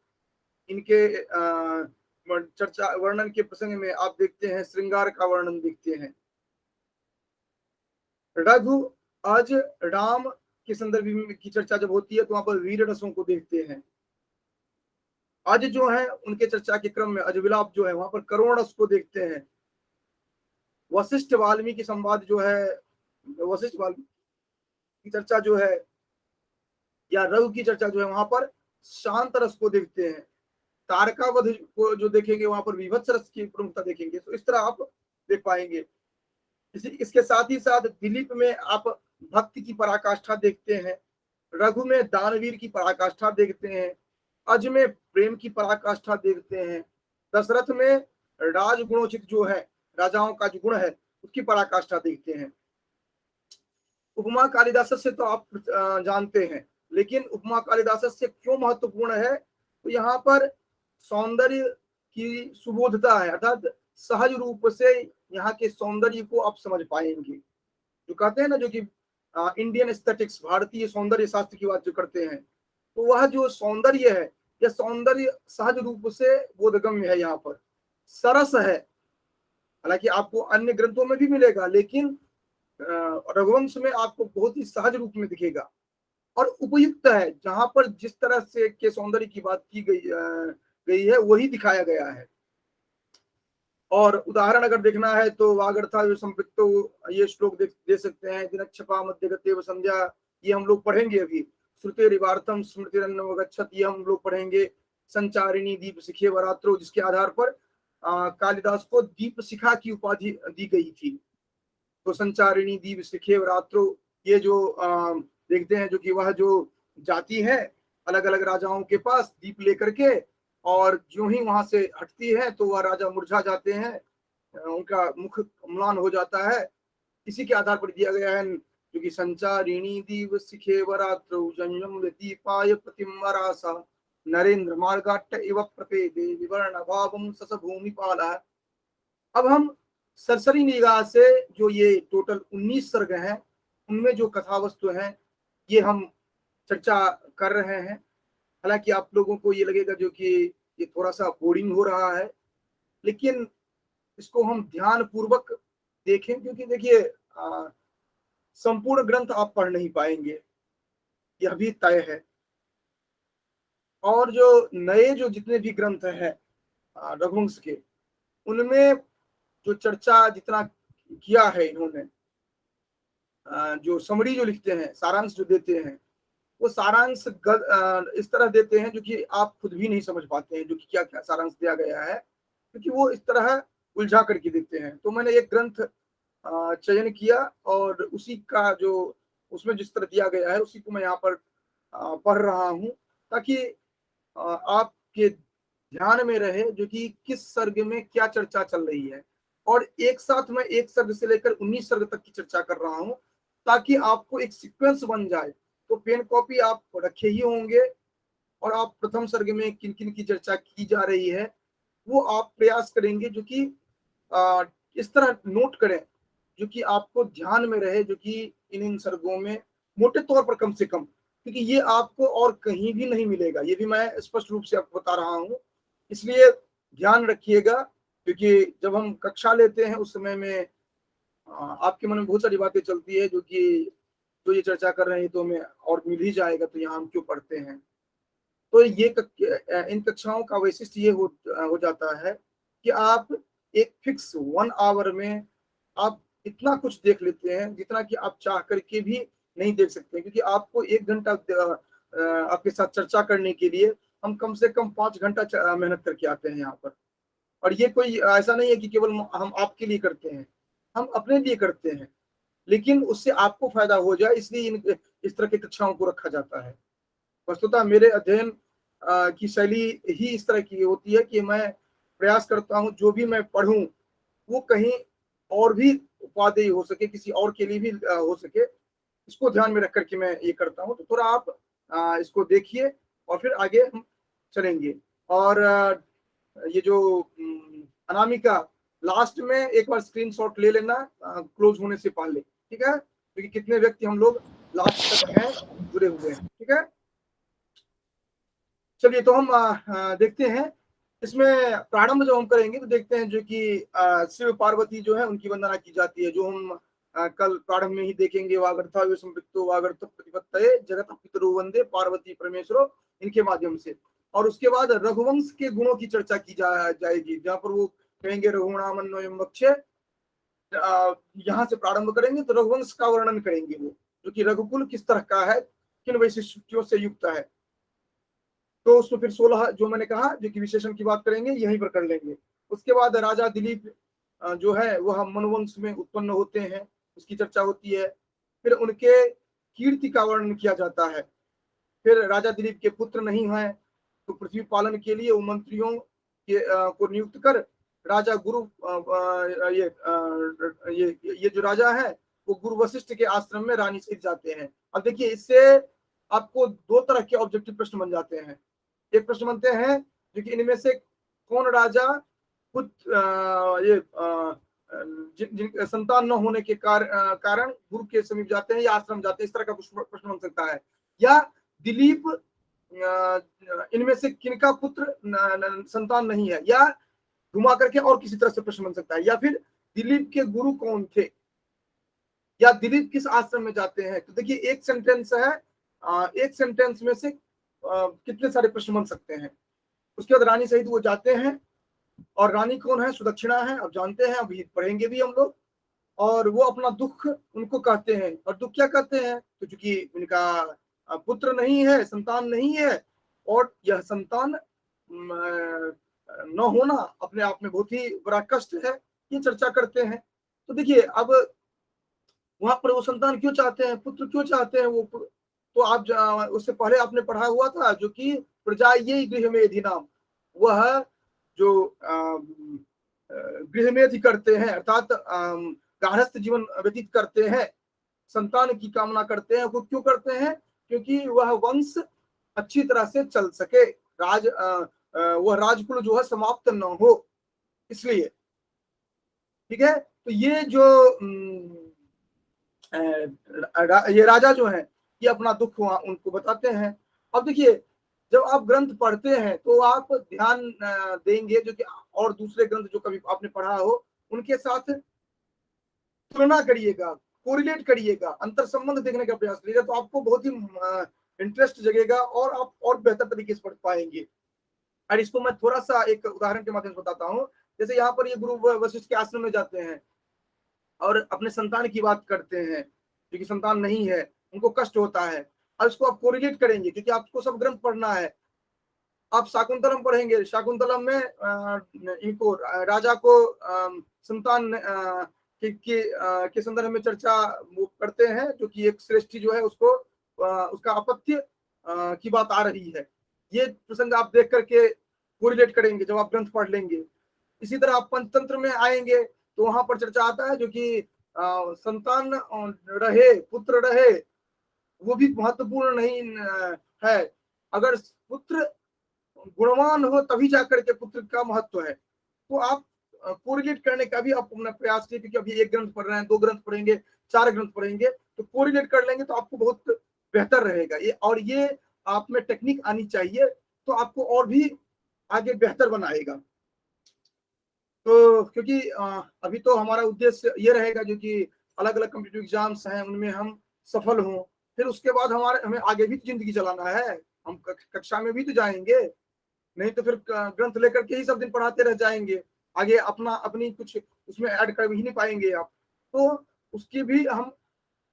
इनके चर्चा वर्णन के प्रसंग में आप देखते हैं श्रृंगार का वर्णन देखते हैं। रघु आज राम के संदर्भ में की चर्चा जब होती है तो वहां पर वीर रसों को देखते हैं। आज जो है उनके चर्चा के क्रम में अजविलाप जो है वहां पर करुण रस को देखते हैं। वशिष्ठ वाल्मीकि संवाद जो है, वशिष्ठ वाल्मीकि की चर्चा जो है या रघु की चर्चा जो है वहां पर शांत रस को देखते हैं। तारकावध को जो देखेंगे वहां पर विभत्स रस की प्रमुखता देखेंगे। तो इस तरह आप देख पाएंगे। इसके साथ ही साथ दिलीप में आप भक्ति की पराकाष्ठा देखते हैं, रघु में दानवीर की पराकाष्ठा देखते हैं, अज में प्रेम की पराकाष्ठा देखते हैं, दशरथ में राजगुणोचित जो है, राजाओं का जो गुण है उसकी पराकाष्ठा देखते हैं। उपमा कालिदास से तो आप जानते हैं, लेकिन उपमा कालिदास से क्यों महत्वपूर्ण है? तो यहाँ पर सौंदर्य की सुबोधता है, अर्थात सहज रूप से यहाँ के सौंदर्य को आप समझ पाएंगे। जो कहते हैं ना, जो कि इंडियन एस्थेटिक्स, भारतीय सौंदर्य शास्त्र की बात जो करते हैं, तो वह जो सौंदर्य है, यह सौंदर्य सहज रूप से बोधगम्य है। यहाँ पर सरस है, हालांकि आपको अन्य ग्रंथों में भी मिलेगा, लेकिन रघुवंश में आपको बहुत ही सहज रूप में दिखेगा और उपयुक्त है। जहां पर जिस तरह से के सौंदर्य की बात की गई है वही दिखाया गया है। और उदाहरण अगर देखना है तो वागर्था जो संपृक्तो, ये श्लोक दे सकते हैं। दिनक्षपा मध्यगते व संध्या, ये हम लोग पढ़ेंगे अभी। श्रुते रिवार्थम स्मृतिरन्नवगच्छत, ये हम लोग पढ़ेंगे। संचारिणी दीप शिखे वरात्रो, जिसके आधार पर कालिदास को दीप शिखा की उपाधि दी गई थी। तो संचारिणी दीप शिखे वरात्रो, ये जो देखते हैं जो कि वह जो जाती है अलग अलग राजाओं के पास दीप लेकर के, और जो ही वहां से हटती है तो वह राजा मुरझा जाते हैं, उनका मुख म्लान हो जाता है। इसी के आधार पर दिया गया है जो कि संचारिणी दीव शिखे वरात्रो जंयम दीपाय प्रतिमरासा नरेंद्र मार्गाट्ट इव प्रपेदे विवर्ण भावम सस भूमिपाला। अब हम सरसरी निगाह से जो ये टोटल 19 सर्ग हैं, उनमें जो कथा वस्तु हैं ये हम चर्चा कर रहे हैं। हालांकि आप लोगों को ये लगेगा जो कि ये थोड़ा सा बोरिंग हो रहा है, लेकिन इसको हम ध्यान पूर्वक देखें, क्योंकि देखिए संपूर्ण ग्रंथ आप पढ़ नहीं पाएंगे, यह भी तय है। और जो नए जो जितने भी ग्रंथ हैं रघुवंश के, उनमें जो चर्चा जितना किया है इन्होंने, जो समरी जो लिखते हैं, सारांश जो देते हैं, वो सारांश इस तरह देते हैं जो कि आप खुद भी नहीं समझ पाते हैं जो कि क्या क्या सारांश दिया गया है, क्योंकि वो इस तरह उलझा करके देते हैं। तो मैंने एक ग्रंथ चयन किया और उसी का जो उसमें जिस तरह दिया गया है उसी को मैं यहाँ पर पढ़ रहा हूँ, ताकि आपके ध्यान में रहे जो कि किस सर्ग में क्या चर्चा चल रही है, और एक साथ मैं एक सर्ग से लेकर 19 सर्ग तक की चर्चा कर रहा हूं, ताकि आपको एक सीक्वेंस बन जाए। तो पेन कॉपी आप रखे ही होंगे, और आप प्रथम सर्ग में किन किन की चर्चा की जा रही है वो आप प्रयास करेंगे जो कि इस तरह नोट करें जो कि आपको ध्यान में रहे, जो कि इन सर्गों में मोटे तौर पर कम से कम, क्योंकि ये आपको और कहीं भी नहीं मिलेगा, ये भी मैं स्पष्ट रूप से आपको बता रहा हूं। इसलिए ध्यान रखिएगा, क्योंकि जब हम कक्षा लेते हैं उस समय में आपके मन में बहुत सारी बातें चलती है जो कि तो ये चर्चा कर रहे हैं तो हमें और मिल ही जाएगा, तो यहाँ हम क्यों पढ़ते हैं। तो इन कक्षाओं का वैशिष्ट ये हो जाता है कि आप एक फिक्स 1 आवर में आप इतना कुछ देख लेते हैं जितना कि आप चाह करके भी नहीं देख सकते, क्योंकि आपको 1 घंटा आपके साथ चर्चा करने के लिए हम कम से कम 5 घंटा मेहनत करके आते हैं यहाँ पर। और ये कोई ऐसा नहीं है कि केवल हम आपके लिए करते हैं, हम अपने लिए करते हैं, लेकिन उससे आपको फायदा हो जाए इसलिए इस तरह की कक्षाओं को रखा जाता है। वस्तुतः मेरे अध्ययन की शैली ही इस तरह की होती है कि मैं प्रयास करता हूँ जो भी मैं पढ़ूं वो कहीं और भी उपादेय हो सके, किसी और के लिए भी हो सके, इसको ध्यान में रख करके मैं ये करता हूँ। तो थोड़ा आप इसको देखिए और फिर आगे हम चलेंगे। और ये जो अनामिका, लास्ट में एक बार स्क्रीनशॉट ले लेना क्लोज होने से पहले, ठीक है, क्योंकि कितने व्यक्ति हम लोग लास्ट तक हैं जुड़े हुए हैं, ठीक है। चलिए तो हम देखते हैं इसमें प्रारंभ जब हम करेंगे तो देखते हैं जो कि शिव पार्वती जो है उनकी वंदना की जाती है, जो हम कल प्रारंभ में ही देखेंगे। वागर्था वे संपृक्तो वागर्थ प्रतिपत्तये जगत पितरो वंदे पार्वती परमेश्वरो, इनके माध्यम से। और उसके बाद रघुवंश के गुणों की चर्चा की जाएगी, जहां पर वो कहेंगे रघुणामन्वयम वक्षे। यहाँ से प्रारंभ करेंगे तो रघुवंश का वर्णन करेंगे वो, जो कि रघुकुल किस तरह का है, किन वैशिष्ट्यों से युक्त है। तो उसमें फिर 16 जो मैंने कहा जो कि विशेषण की बात करेंगे यहीं पर कर लेंगे। उसके बाद राजा दिलीप जो है वह मनुवंश में उत्पन्न होते हैं, उसकी चर्चा होती है। फिर उनके कीर्ति का वर्णन किया जाता है। फिर राजा दिलीप के पुत्र नहीं है तो पृथ्वी पालन के लिए वो मंत्रियों को नियुक्त कर राजा गुरु ये जो राजा है वो गुरु वशिष्ठ के आश्रम में रानी सहित जाते हैं। अब देखिए इससे आपको 2 तरह के ऑब्जेक्टिव प्रश्न बन जाते हैं। एक प्रश्न बनते हैं जो कि इनमें से कौन राजा कुछ जिन संतान न होने के कारण गुरु के समीप जाते हैं या आश्रम जाते हैं, इस तरह का प्रश्न बन सकता है। या दिलीप इनमें से किनका पुत्र संतान नहीं है, या घुमा करके और किसी तरह से प्रश्न बन सकता है। या फिर दिलीप के गुरु कौन थे, या दिलीप किस आश्रम में जाते हैं। तो देखिए एक सेंटेंस है, एक सेंटेंस में से कितने सारे प्रश्न बन सकते हैं। उसके बाद रानी सहित वो जाते हैं, और रानी कौन है, सुदक्षिणा है, अब जानते हैं, अभी पढ़ेंगे भी हम लोग। और वो अपना दुख उनको कहते हैं, और दुख क्या कहते हैं, तो चूंकि उनका पुत्र नहीं है, संतान नहीं है, और यह संतान न होना अपने आप में बहुत ही बड़ा कष्ट है, ये चर्चा करते हैं। तो देखिए अब वहां पर वो संतान क्यों चाहते हैं, पुत्र क्यों चाहते हैं वो, तो आप उससे पहले आपने पढ़ा हुआ था जो कि प्रजा ये गृह में अधिनाम, वह जो गृह में करते हैं अर्थात गार्हस्थ जीवन व्यतीत करते हैं, संतान की कामना करते हैं। वो क्यों करते हैं, क्योंकि वह वंश अच्छी तरह से चल सके, वह राजकुल जो है समाप्त न हो, इसलिए। ठीक है, तो ये जो ये राजा जो है ये अपना दुख वहां उनको बताते हैं। अब देखिए जब आप ग्रंथ पढ़ते हैं तो आप ध्यान देंगे जो कि और दूसरे ग्रंथ जो कभी आपने पढ़ा हो उनके साथ तुलना करिएगा, कोरिलेट करिएगा, अंतर संबंध देखने का प्रयास करिएगा, तो आपको बहुत ही इंटरेस्ट जगेगा और आप और बेहतर तरीके से पढ़ पाएंगे। और इसको मैं थोड़ा सा एक उदाहरण के माध्यम से बताता हूँ। जैसे यहाँ पर ये गुरु वशिष्ठ के आश्रम में जाते हैं और अपने संतान की बात करते हैं, क्योंकि संतान नहीं है, उनको कष्ट होता है। अब इसको आप कोरिलेट करेंगे, क्योंकि आपको सब ग्रंथ पढ़ना है। आप शाकुंतलम पढ़ेंगे, शाकुंतलम में इनको राजा को संतान के संदर्भ में चर्चा वो करते हैं, जो कि एक श्रेष्ठी जो है उसको उसका अपत्य की बात आ रही है। ये प्रसंग आप देख करके कोरिलेट करेंगे जब आप ग्रंथ पढ़ लेंगे। इसी तरह आप पंचतंत्र में आएंगे तो वहां पर चर्चा आता है जो कि संतान रहे, पुत्र रहे, वो भी महत्वपूर्ण नहीं है। अगर पुत्र गुणवान हो तभी जाकर के पुत्र का महत्व है। तो आप कोरिलेट करने का भी अपना प्रयास कीजिए, क्योंकि अभी एक ग्रंथ पढ़ रहे हैं, 2 ग्रंथ पढ़ेंगे, 4 ग्रंथ पढ़ेंगे, तो कोरिलेट कर लेंगे तो आपको बहुत बेहतर रहेगा। ये आप में टेक्निक आनी चाहिए, तो आपको और भी आगे बेहतर बनाएगा। तो क्योंकि अभी तो हमारा उद्देश्य ये रहेगा जो कि अलग अलग कॉम्पिटिटिव एग्जाम्स हैं उनमें हम सफल हों, फिर उसके बाद हमें आगे भी तो जिंदगी चलाना है, हम कक्षा में भी तो जाएंगे, नहीं तो फिर ग्रंथ लेकर के ही सब दिन पढ़ाते रह जाएंगे, आगे अपनी कुछ उसमें ऐड कर ही नहीं पाएंगे आप। तो उसकी भी हम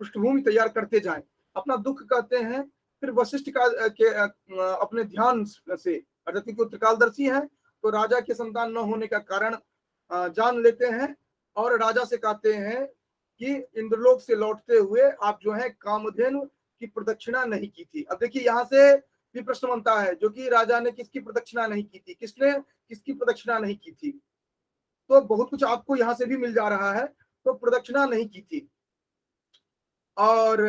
पृष्ठभूमि तैयार करते जाएं। अपना दुख कहते हैं, फिर वशिष्ठ के अपने ध्यान से, अर्थात क्योंकि त्रिकालदर्शी है तो राजा के संतान न होने का कारण जान लेते हैं और राजा से कहते हैं कि इंद्रलोक से लौटते हुए आप जो है कामधेनु की प्रदक्षिणा नहीं की थी। अब देखिए यहाँ से भी प्रश्न बनता है जो कि राजा ने किसकी प्रदक्षिणा नहीं की थी, किसने किसकी प्रदक्षिणा नहीं की थी। तो बहुत कुछ आपको यहाँ से भी मिल जा रहा है। तो प्रदक्षिणा नहीं की थी। और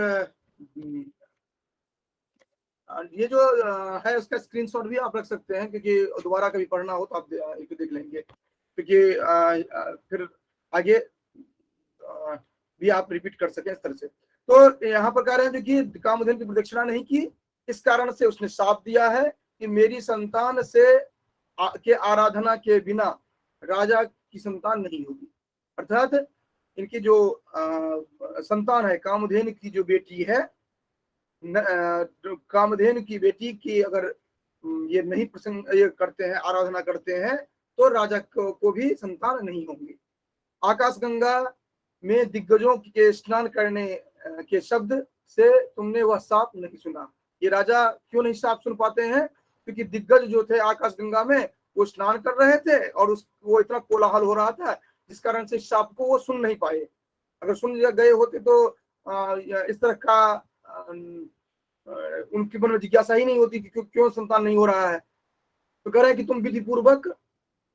ये जो है उसका स्क्रीनशॉट भी आप रख सकते हैं, क्योंकि दोबारा कभी पढ़ना हो तो आप एक देख लेंगे, क्योंकि फिर आगे भी आप रिपीट कर सकें इस तरह से। तो यहाँ पर कह रहे हैं कि कामधेनु की प्रदक्षिणा नहीं की, इस कारण से उसने शाप दिया है कि मेरी संतान के आराधना के बिना राजा की संतान नहीं होगी। अर्थात इनकी जो संतान है, कामधेनु की जो बेटी है, कामधेनु की बेटी की अगर ये नहीं प्रसंग ये करते हैं, आराधना करते हैं, तो राजा को भी संतान नहीं होंगे। आकाशगंगा में दिग्गजों के स्नान करने के शब्द से तुमने वह साप नहीं सुना। ये राजा क्यों नहीं साप सुन पाते हैं? क्योंकि दिग्गज जो थे आकाशगंगा में वो स्नान कर रहे थे और वो इतना कोलाहल हो रहा था जिस कारण से साप को वो सुन नहीं पाए। अगर सुन गए होते तो इस तरह का उनके मन में जिज्ञासा ही नहीं होती कि क्यों संतान नहीं हो रहा है। तो कह रहे हैं कि तुम विधि पूर्वक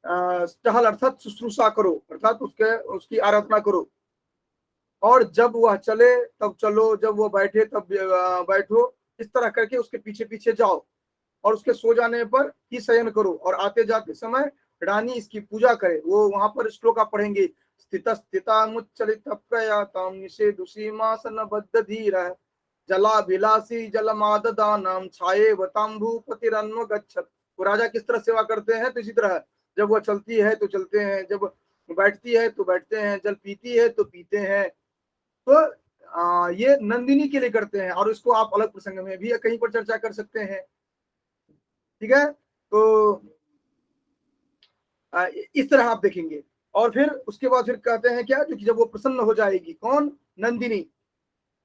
टहल अर्थात शुश्रूषा करो, अर्थात उसकी आराधना करो, और जब वह चले तब चलो, जब वह बैठे तब बैठो, इस तरह करके उसके पीछे पीछे जाओ और उसके सो जाने पर ही शयन करो, और आते जाते समय रानी इसकी पूजा करे। वो वहां पर श्लोक आप पढ़ेंगे, स्थिता मुच्चलितप्रयातां निषेधुसीमासन बद्ध धीरः जलाभिलाषी जलमाददानां छायेवताम्भूपतिरन्व गच्छत्। वो राजा किस तरह सेवा करते हैं, तो इसी तरह जब वह चलती है तो चलते हैं, जब बैठती है तो बैठते हैं, जल पीती है तो पीते हैं। तो ये नंदिनी के लिए करते हैं, और इसको आप अलग प्रसंग में भी कहीं पर चर्चा कर सकते हैं। ठीक है, तो इस तरह आप देखेंगे। और फिर उसके बाद फिर कहते हैं क्या, जो कि जब वो प्रसन्न हो जाएगी, कौन? नंदिनी,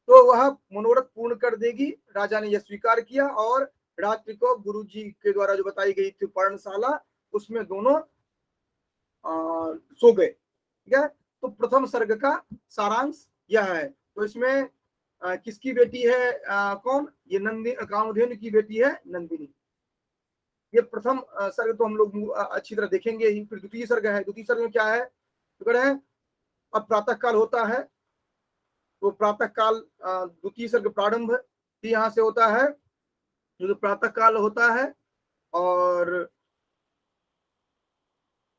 तो वह मनोरथ पूर्ण कर देगी। राजा ने यह स्वीकार किया और रात्रि को गुरु जी के द्वारा जो बताई गई थी पर्णशाला, उसमें दोनों सो गए। ठीक है, तो प्रथम सर्ग का सारांश यह है। तो इसमें किसकी बेटी है? कौन? ये कामधेनु की बेटी है नंदिनी। ये प्रथम सर्ग तो हम लोग अच्छी तरह देखेंगे ही। फिर द्वितीय सर्ग है। द्वितीय सर्ग में क्या है? तो कह रहे हैं अब प्रातः काल होता है, तो प्रातः काल द्वितीय सर्ग प्रारंभ यहाँ से होता है, जो प्रातः काल होता है। और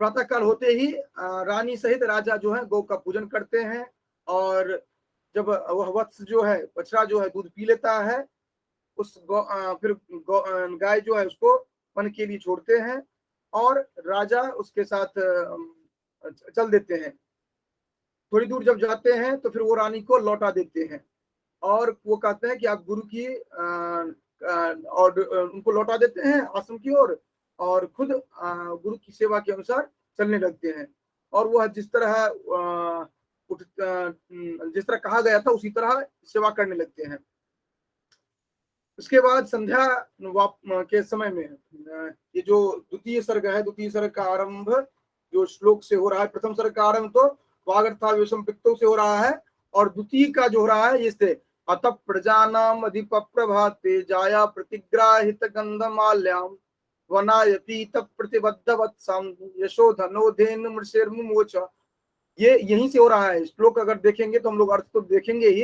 प्रातः काल होते ही रानी सहित राजा जो है गौ का पूजन करते हैं, और जब वह वत्स जो है, बछड़ा जो है, दूध पी लेता है, उस फिर गाय जो है उसको वन के लिए छोड़ते हैं, और राजा उसके साथ चल देते हैं। थोड़ी दूर जब जाते हैं तो फिर वो रानी को लौटा देते हैं, और वो कहते हैं कि आप गुरु की और उनको लौटा देते हैं आश्रम की ओर, और खुद गुरु की सेवा के अनुसार चलने लगते हैं। और वह जिस तरह कहा गया था उसी तरह सेवा करने लगते हैं। उसके बाद संध्या के समय में ये जो द्वितीय सर्ग है, द्वितीय सर्ग का आरंभ जो श्लोक से हो रहा है, प्रथम सर्ग का आरंभ तो वागर्थावेशम पित्तों से हो रहा है, और द्वितीय का जो हो रहा है इससे अतः प्रजानाम अधिप प्रभाते जाया प्रतिग्राहित गंधमाल्याम वनाय पीत प्रतिबद्ध वत्सम यशोधनोधेन मृषेर्मुमोच। ये यहीं से हो रहा है। श्लोक अगर देखेंगे तो हम लोग अर्थ तो देखेंगे ही।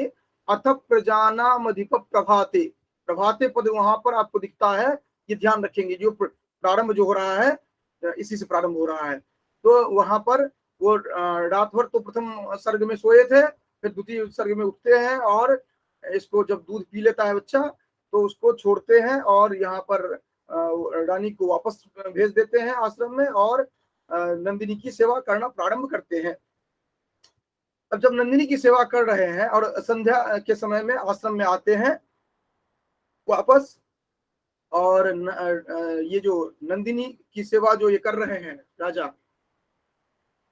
अथ प्रजानाम अधिप प्रभाते, प्रभाते पद वहां पर आपको दिखता है, ये ध्यान रखेंगे। जो प्रारंभ जो हो रहा है इसी से प्रारंभ हो रहा है। तो वहां पर वो रात भर तो प्रथम सर्ग में सोए थे, फिर द्वितीय सर्ग में उठते हैं और इसको जब दूध पी लेता है बच्चा तो उसको छोड़ते हैं और यहाँ पर रानी को वापस भेज देते हैं आश्रम में और नंदिनी की सेवा करना प्रारंभ करते हैं। अब जब नंदिनी की सेवा कर रहे हैं और संध्या के समय में आश्रम में आते हैं वापस, और ये जो नंदिनी की सेवा जो ये कर रहे हैं राजा,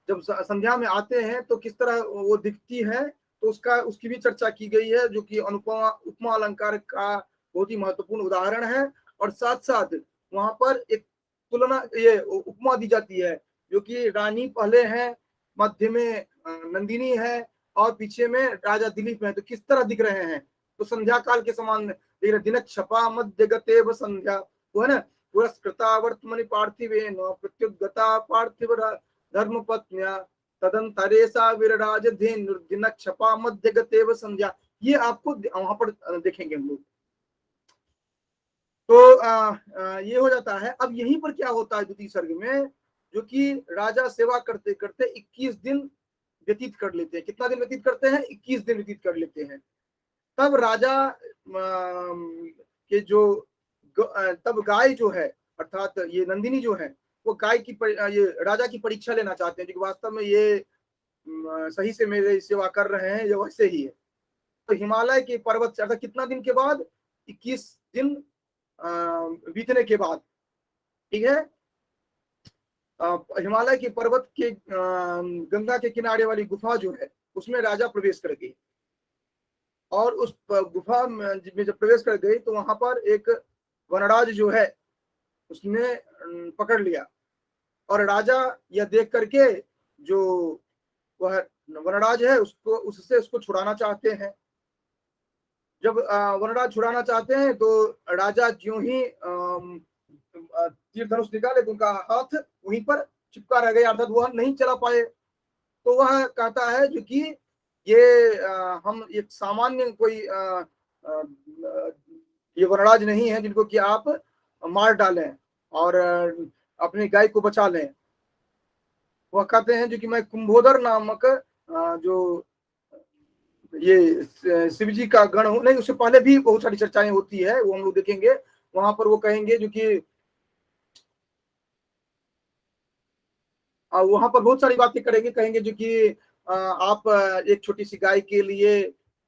जब संध्या में आते हैं तो किस तरह वो दिखती है, तो उसकी भी चर्चा की गई है, जो कि अनुपमा उपमा अलंकार का बहुत ही महत्वपूर्ण उदाहरण है। और साथ साथ वहां पर एक तुलना, ये उपमा दी जाती है, जो कि रानी पहले है, मध्य में नंदिनी है और पीछे में राजा दिलीप है, तो किस तरह दिख रहे हैं। तो संध्या काल के समान दिख रहे। दिनक छपा मध्य गतेव संध्या, वो है ना, पुरस्कृता वर्तमनि पार्थिवेन प्रत्युद्गता पार्थिव धर्म पत्न्या तदंतरेसा विरराज दिनक छपा मध्य गतेव संध्या। ये आपको वहां पर देखेंगे हम लोग। तो ये हो जाता है। अब यहीं पर क्या होता है द्वितीय सर्ग में, जो कि राजा सेवा करते करते 21 दिन व्यतीत कर लेते हैं। कितना दिन व्यतीत करते हैं? 21 दिन व्यतीत कर लेते हैं। तब राजा के जो तब गाय जो है, अर्थात ये नंदिनी जो है, वो गाय की ये राजा की परीक्षा लेना चाहते हैं कि वास्तव में ये सही से मेरे सेवा कर रहे हैं, ये वैसे ही है। तो हिमालय के पर्वत से, अर्थात कितना दिन के बाद? 21 दिन बीतने के बाद, ठीक है, हिमालय के पर्वत के गंगा के किनारे वाली गुफा जो है उसमें राजा प्रवेश कर गई। और उस गुफा में जब प्रवेश कर गई तो वहां पर एक वनराज जो है उसने पकड़ लिया, और राजा यह देख करके जो वह वनराज है उसको छुड़ाना चाहते हैं। जब वनराज छुड़ाना चाहते हैं तो राजा ज्यों ही तीर धनुष निकाले तो उनका हाथ वहीं पर चिपका रह गया, अर्थात वह नहीं चला पाए। तो वह कहता है जो कि ये हम एक सामान्य कोई ये वनराज नहीं है जिनको कि आप मार डालें और अपनी गाय को बचा लें। वह कहते हैं जो कि मैं कुंभोदर नामक जो ये शिव जी का गण हूं। नहीं, उससे पहले भी बहुत सारी चर्चाएं होती है, वो हम लोग देखेंगे। वहां पर वो कहेंगे जो कि वहां पर बहुत सारी बातें करेंगे, कहेंगे जो कि आप एक छोटी सी गाय के लिए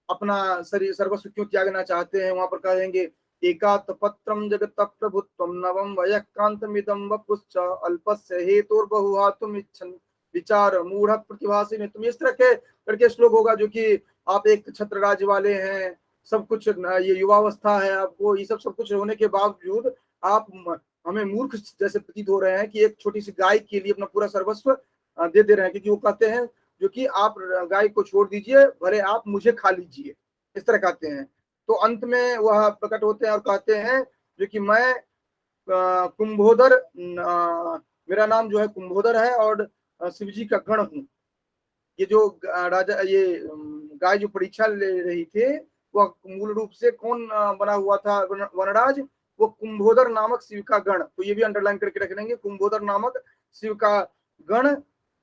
अपना शरीर सर्वस्व क्यों त्यागना चाहते हैं। वहां पर कहेंगे एकात पत्रम जगत प्रभुत्वम नवम वयकांतमिदम वपुश्च अल्पस्य हेतुर्बहुहातुम इच्छन् विचार मूढ़ प्रतिभासी में। तुम इस तरह के करके श्लोक होगा, जो कि आप एक छत्र राज्य वाले हैं, सब कुछ ये युवावस्था है आपको, ये सब कुछ होने के बावजूद आप हमें मूर्ख जैसे प्रतीत हो रहे हैं कि एक छोटी सी गाय के लिए अपना पूरा सर्वस्व दे दे रहे हैं। क्योंकि वो कहते हैं जो कि आप गाय को छोड़ दीजिए, भले आप मुझे खा लीजिए, इस तरह कहते हैं। तो अंत में वह प्रकट होते हैं और कहते हैं जो कि मैं कुंभोदर, मेरा नाम जो है कुंभोदर है और शिव जी का गण हूँ। ये जो राजा, ये गाय जो परीक्षा ले रही थी, वह मूल रूप से कौन बना हुआ था वनराज? वो कुंभोदर नामक शिव का गण। तो ये भी अंडरलाइन करके रख लेंगे, कुंभोदर नामक शिव का गण,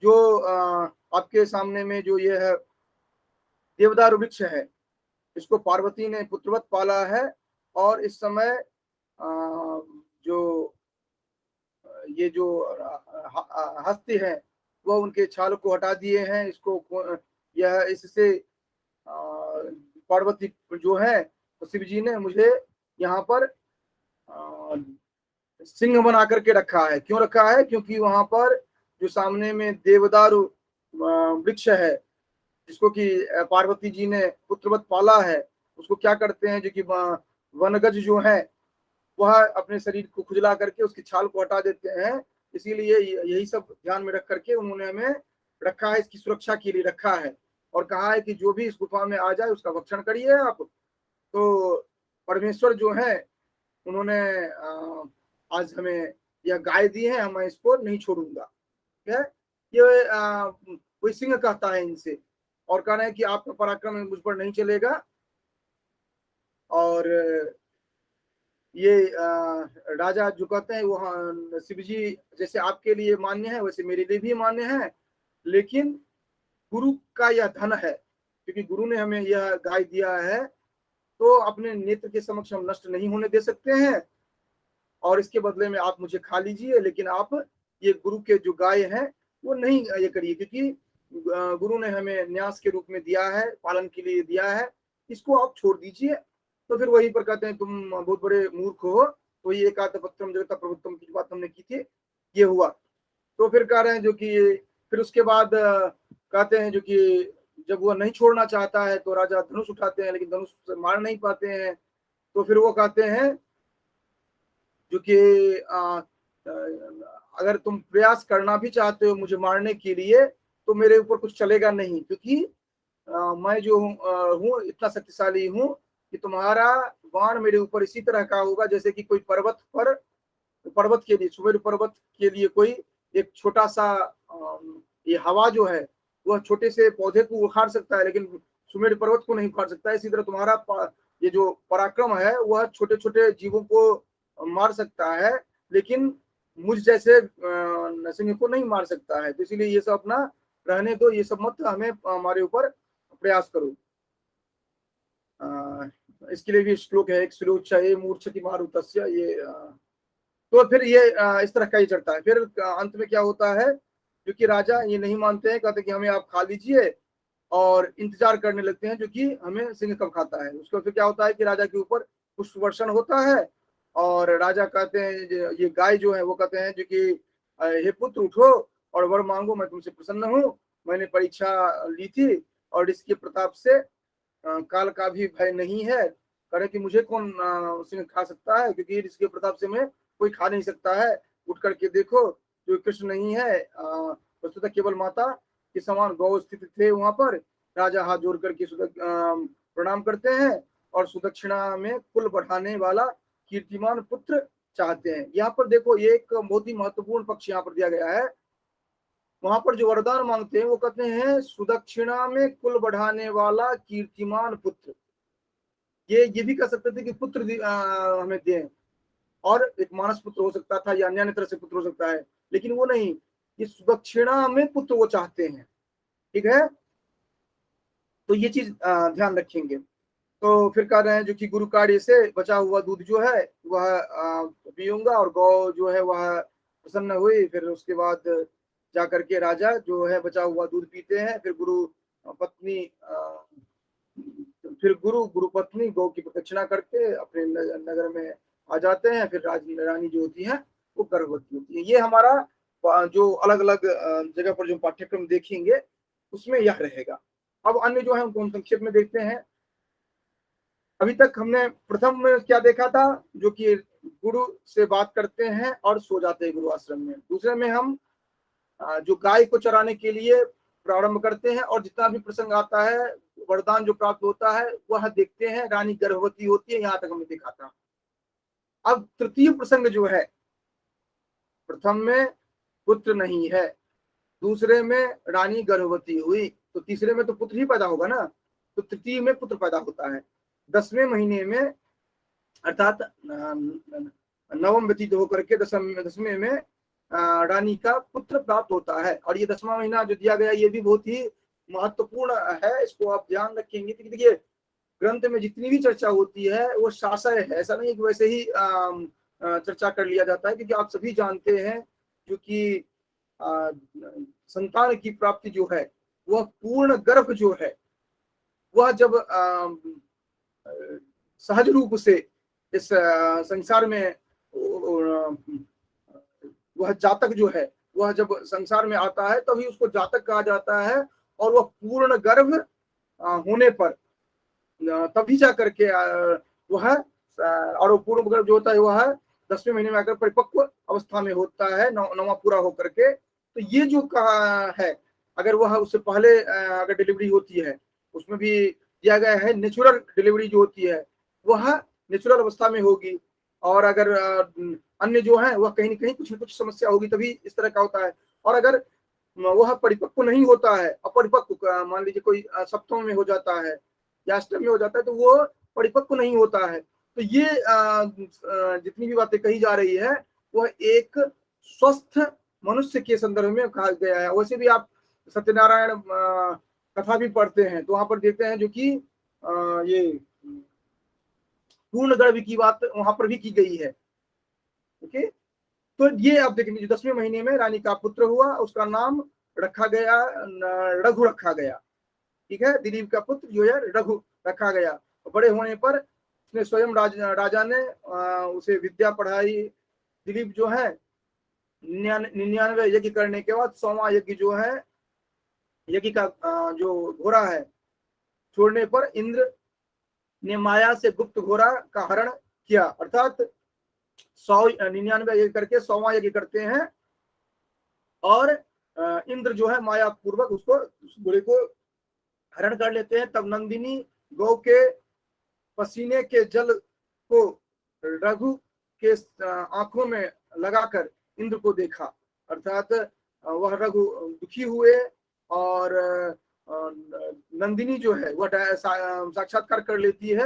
जो आपके सामने में जो ये है देवदारू वृक्ष है, इसको पार्वती ने पुत्रवत पाला है। और इस समय जो ये जो हस्ती है वह उनके छाल को हटा दिए हैं। इसको यह इससे पार्वती जो है तो शिव जी ने मुझे यहाँ पर सिंह बना करके रखा है। क्यों रखा है? क्योंकि वहां पर जो सामने में देवदारू वृक्ष है, जिसको कि पार्वती जी ने पुत्रवत पाला है, उसको क्या करते हैं जो कि वनगज जो है वह अपने शरीर को खुजला करके उसकी छाल को हटा देते हैं। इसीलिए यही सब ध्यान में रख करके उन्होंने हमें रखा है, इसकी सुरक्षा के लिए रखा है। और कहा है कि जो भी इस गुफा में आ जाए उसका भक्षण करिए आप, तो परमेश्वर जो है उन्होंने आज हमें यह गाय दी है, मैं इसको नहीं छोड़ूंगा। क्या है? ये कोई सिंह कहता है इनसे और कह रहे हैं कि आपका पराक्रम मुझ पर नहीं चलेगा। और ये राजा जो कहते हैं वो शिव जी जैसे आपके लिए मान्य है वैसे मेरे लिए भी मान्य है, लेकिन गुरु का यह धन है, क्योंकि गुरु ने हमें यह गाय दिया है तो अपने नेत्र के समक्ष हम नष्ट नहीं होने दे सकते हैं, और इसके बदले में आप मुझे खा लीजिए, लेकिन आप ये गुरु के जो गाय हैं वो नहीं ये करिए, क्योंकि गुरु ने हमें न्यास के रूप में दिया है, पालन के लिए दिया है, इसको आप छोड़ दीजिए। तो फिर वहीं पर कहते हैं तुम बहुत बड़े मूर्ख हो, तो ये एकादपत्रम जगत प्रभुत्तम की बात हमने की थी, ये हुआ। तो फिर कह रहे हैं जो कि फिर उसके बाद कहते हैं जो कि जब वह नहीं छोड़ना चाहता है तो राजा धनुष उठाते हैं, लेकिन धनुष से मार नहीं पाते हैं। तो फिर वो कहते हैं जो कि अगर तुम प्रयास करना भी चाहते हो मुझे मारने के लिए तो मेरे ऊपर कुछ चलेगा नहीं, क्योंकि मैं जो हूँ इतना शक्तिशाली हूँ कि तुम्हारा बाण मेरे ऊपर इसी तरह का होगा जैसे कि कोई पर्वत के लिए, सुमेरु पर्वत के लिए कोई एक छोटा सा ये हवा जो है वह छोटे से पौधे को उखाड़ सकता है, लेकिन सुमेरु पर्वत को नहीं उखाड़ सकता। इसी तरह तुम्हारा ये जो पराक्रम है वह छोटे छोटे जीवों को मार सकता है, लेकिन मुझ जैसे नरसिंह को नहीं मार सकता है। तो इसीलिए ये सब अपना रहने दो, ये सब मत हमें हमारे ऊपर प्रयास करो। इसके लिए भी श्लोक है, एक श्लोक मूर्छति मारुतस्य, ये तो फिर ये इस तरह का ही चढ़ता है। फिर अंत में क्या होता है, क्योंकि राजा ये नहीं मानते हैं, कहते हैं कि हमें आप खा लीजिए, और इंतजार करने लगते हैं जो कि हमें सिंह कब खाता है। उसके फिर क्या होता है कि राजा के ऊपर पुष्प वर्षण होता है, और राजा कहते हैं ये गाय जो है वो कहते हैं जो कि हे पुत्र उठो और वर मांगो, मैं तुमसे प्रसन्न हूँ, मैंने परीक्षा ली थी और इसके प्रताप से काल का भी भय नहीं है। करे कि मुझे कौन सिंह खा सकता है, क्योंकि इसके प्रताप से मैं कोई खा नहीं सकता है। उठ करके देखो जो कृष्ण नहीं है, वस्तुतः केवल माता के समान गौ स्थित थे वहां पर। राजा हाथ जोड़ करके प्रणाम करते हैं और सुदक्षिणा में कुल बढ़ाने वाला कीर्तिमान पुत्र चाहते हैं। यहाँ पर देखो ये एक बहुत ही महत्वपूर्ण पक्ष यहाँ पर दिया गया है। वहां पर जो वरदान मांगते हैं वो कहते हैं सुदक्षिणा में कुल बढ़ाने वाला कीर्तिमान पुत्र। ये भी कह सकते थे कि पुत्र हमें दें, और एक मानस पुत्र हो सकता था या अन्य तरह से पुत्र हो सकता है, लेकिन वो नहीं, ये सुदक्षिणा में पुत्र वो चाहते हैं। ठीक है, तो ये चीज ध्यान रखेंगे। तो फिर कह रहे हैं जो कि गुरु कार्य से बचा हुआ दूध जो है वह पीऊंगा, और गौ जो है वह प्रसन्न हुई। फिर उसके बाद जाकर के राजा जो है बचा हुआ दूध पीते हैं। फिर गुरु पत्नी गौ की प्रदक्षिणा करके अपने नगर में आ जाते हैं। फिर रानी जो होती है वो गर्भवती होती है। ये हमारा जो अलग अलग जगह पर जो पाठ्यक्रम देखेंगे उसमें यह रहेगा। अब अन्य जो है उनको हम संक्षेप में देखते हैं। अभी तक हमने प्रथम में क्या देखा था, जो कि गुरु से बात करते हैं और सो जाते हैं गुरु आश्रम में। दूसरे में हम जो गाय को चराने के लिए प्रारंभ करते हैं और जितना भी प्रसंग आता है वरदान जो प्राप्त होता है वह देखते हैं। रानी गर्भवती होती है, यहाँ तक हमने देखा था। अब तृतीय प्रसंग जो है, प्रथम में पुत्र नहीं है, दूसरे में रानी गर्भवती हुई, तो तीसरे में तो पुत्र ही पैदा होगा ना। तो तृतीय में पुत्र पैदा होता है 10वें महीने में, अर्थात नवम व्यतीत होकर के 10वें में रानी का पुत्र प्राप्त होता है। और ये 10वां महीना जो दिया गया ये भी बहुत ही महत्वपूर्ण है, इसको आप ध्यान रखेंगे। क्योंकि देखिए ग्रंथ में जितनी भी चर्चा होती है वो शासय है, ऐसा नहीं है कि वैसे ही चर्चा कर लिया जाता है। क्योंकि आप सभी जानते हैं क्योंकि संतान की प्राप्ति जो है वह पूर्ण गर्भ जो है वह जब सहज रूप से इस संसार में वह जातक जो है वह जब संसार में आता है तभी उसको जातक कहा जाता है। और वह पूर्ण गर्भ होने पर तभी जा करके वह और पूर्ण गर्भ जो होता है वह 10वें महीने में आकर परिपक्व अवस्था में होता है, नौवां पूरा होकर के। तो ये जो कहा है, अगर वह उससे पहले अगर डिलीवरी होती है उसमें भी दिया गया है नेचुरल डिलीवरी जो होती है वह नेचुरल अवस्था में होगी, और अगर अन्य जो है वह कहीं न कहीं कुछ न कुछ समस्या होगी, तभी इस तरह का होता है। और अगर वह परिपक्व नहीं होता है, अपरिपक्व, मान लीजिए कोई सप्तम में हो जाता है या अष्टम में हो जाता है, तो वो परिपक्व नहीं होता है। तो ये जितनी भी बातें कही जा रही है वह एक स्वस्थ मनुष्य के संदर्भ में कहा गया है। वैसे भी आप सत्यनारायण कथा भी पढ़ते हैं तो वहां पर देखते हैं जो कि ये पूर्ण गर्भ की बात वहां पर भी की गई है। ओके, तो ये आप देखेंगे जो 10वें महीने में रानी का पुत्र हुआ, उसका नाम रखा गया, रघु रखा गया। ठीक है, दिलीप का पुत्र जो है रघु रखा गया। बड़े होने पर उसने स्वयं राजा ने उसे विद्या पढ़ाई। दिलीप जो है 99 यज्ञ करने के बाद 100वां यज्ञ जो है, यज्ञ का जो घोड़ा है छोड़ने पर इंद्र ने माया से गुप्त घोड़ा का हरण किया। अर्थात 99 यज्ञ करके 100वां यज्ञ करते हैं, और इंद्र जो है माया पूर्वक उसको, उस घोड़े को हरण कर लेते हैं। तब नंदिनी गौ के पसीने के जल को रघु के आंखों में लगाकर इंद्र को देखा। अर्थात वह रघु दुखी हुए, और नंदिनी जो है वह साक्षात्कार कर लेती है,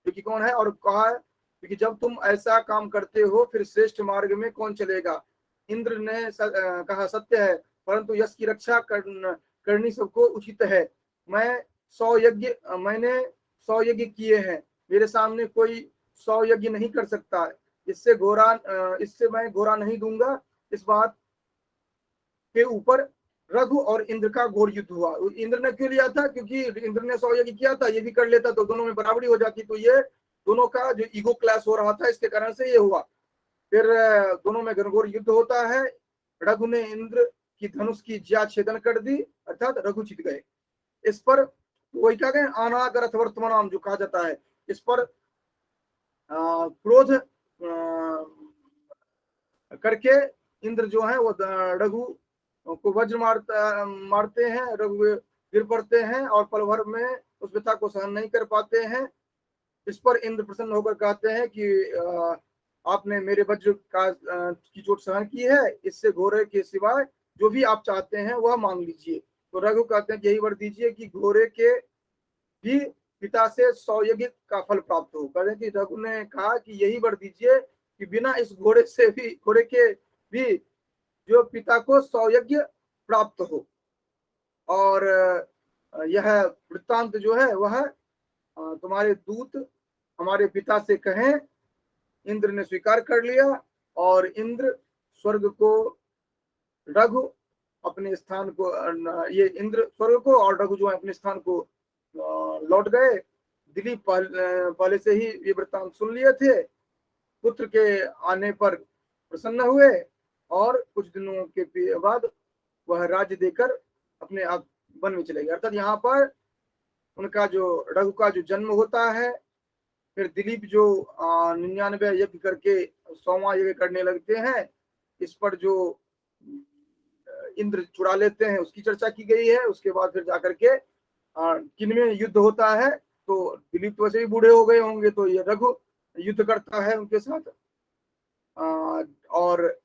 जो कि कौन है, और कहा क्योंकि जब तुम ऐसा काम करते हो फिर श्रेष्ठ मार्ग में कौन चलेगा। इंद्र ने कहा सत्य है, परंतु यश की रक्षा करनी सबको उचित है। मैंने 100 यज्ञ किए हैं, मेरे सामने कोई 100 यज्ञ नहीं कर सकता। इससे मैं घोड़ा नहीं दूंगा। इस बात के ऊपर रघु और इंद्र का घोर युद्ध हुआ। इंद्र ने क्यों लिया था? क्योंकि इंद्र ने 100 यज्ञ किया था, ये भी कर लेता तो दोनों में बराबरी हो जाती। तो ये दोनों का जो ईगो क्लैश हो रहा था, इसके कारण से ये हुआ। फिर दोनों में घनघोर युद्ध होता है। रघु ने इंद्र की धनुष की ज्या छेदन कर दी, अर्थात रघु जीत गए। इस पर वही क्या कहें, अनागरथ वर्तमान जो कहा जाता है, इस पर क्रोध करके इंद्र जो है वो रघु को वज्र मारते हैं। रघु गिर पड़ते हैं और पल भर में उस व्यथा को सहन नहीं कर पाते हैं। इस पर इंद्र प्रसन्न होकर कहते हैं कि आपने मेरे वज्र की चोट सहन की है, इससे घोड़े के सिवाय जो भी आप चाहते हैं वह मांग लीजिए। तो रघु कहते हैं कि यही वर दीजिए कि घोड़े के भी पिता से 100 यज्ञ का फल प्राप्त हो। कहते हैं कि रघु ने कहा कि यही वर दीजिए कि बिना इस घोड़े के भी जो पिता को 100 यज्ञ प्राप्त हो। और यह वृत्तांत जो है वह तुम्हारे दूत हमारे पिता से कहें। इंद्र ने स्वीकार कर लिया, और इंद्र स्वर्ग को रघु अपने स्थान को, ये इंद्र स्वर्ग को और रघु जो है अपने स्थान को लौट गए। दिलीप पहले से ही ये वृत्तांत सुन लिए थे। पुत्र के आने पर प्रसन्न हुए, और कुछ दिनों के बाद वह राज्य देकर अपने आप वन में चले गए। अर्थात यहाँ पर उनका जो रघु का जो जन्म होता है, फिर दिलीप जो 99 यज्ञ करके 100वां यज्ञ करने लगते हैं, इस पर जो इंद्र चुरा लेते हैं उसकी चर्चा की गई है। उसके बाद फिर जाकर के किनमें युद्ध होता है, तो दिलीप तो वैसे भी बूढ़े हो गए होंगे, तो ये रघु युद्ध करता है उनके साथ, और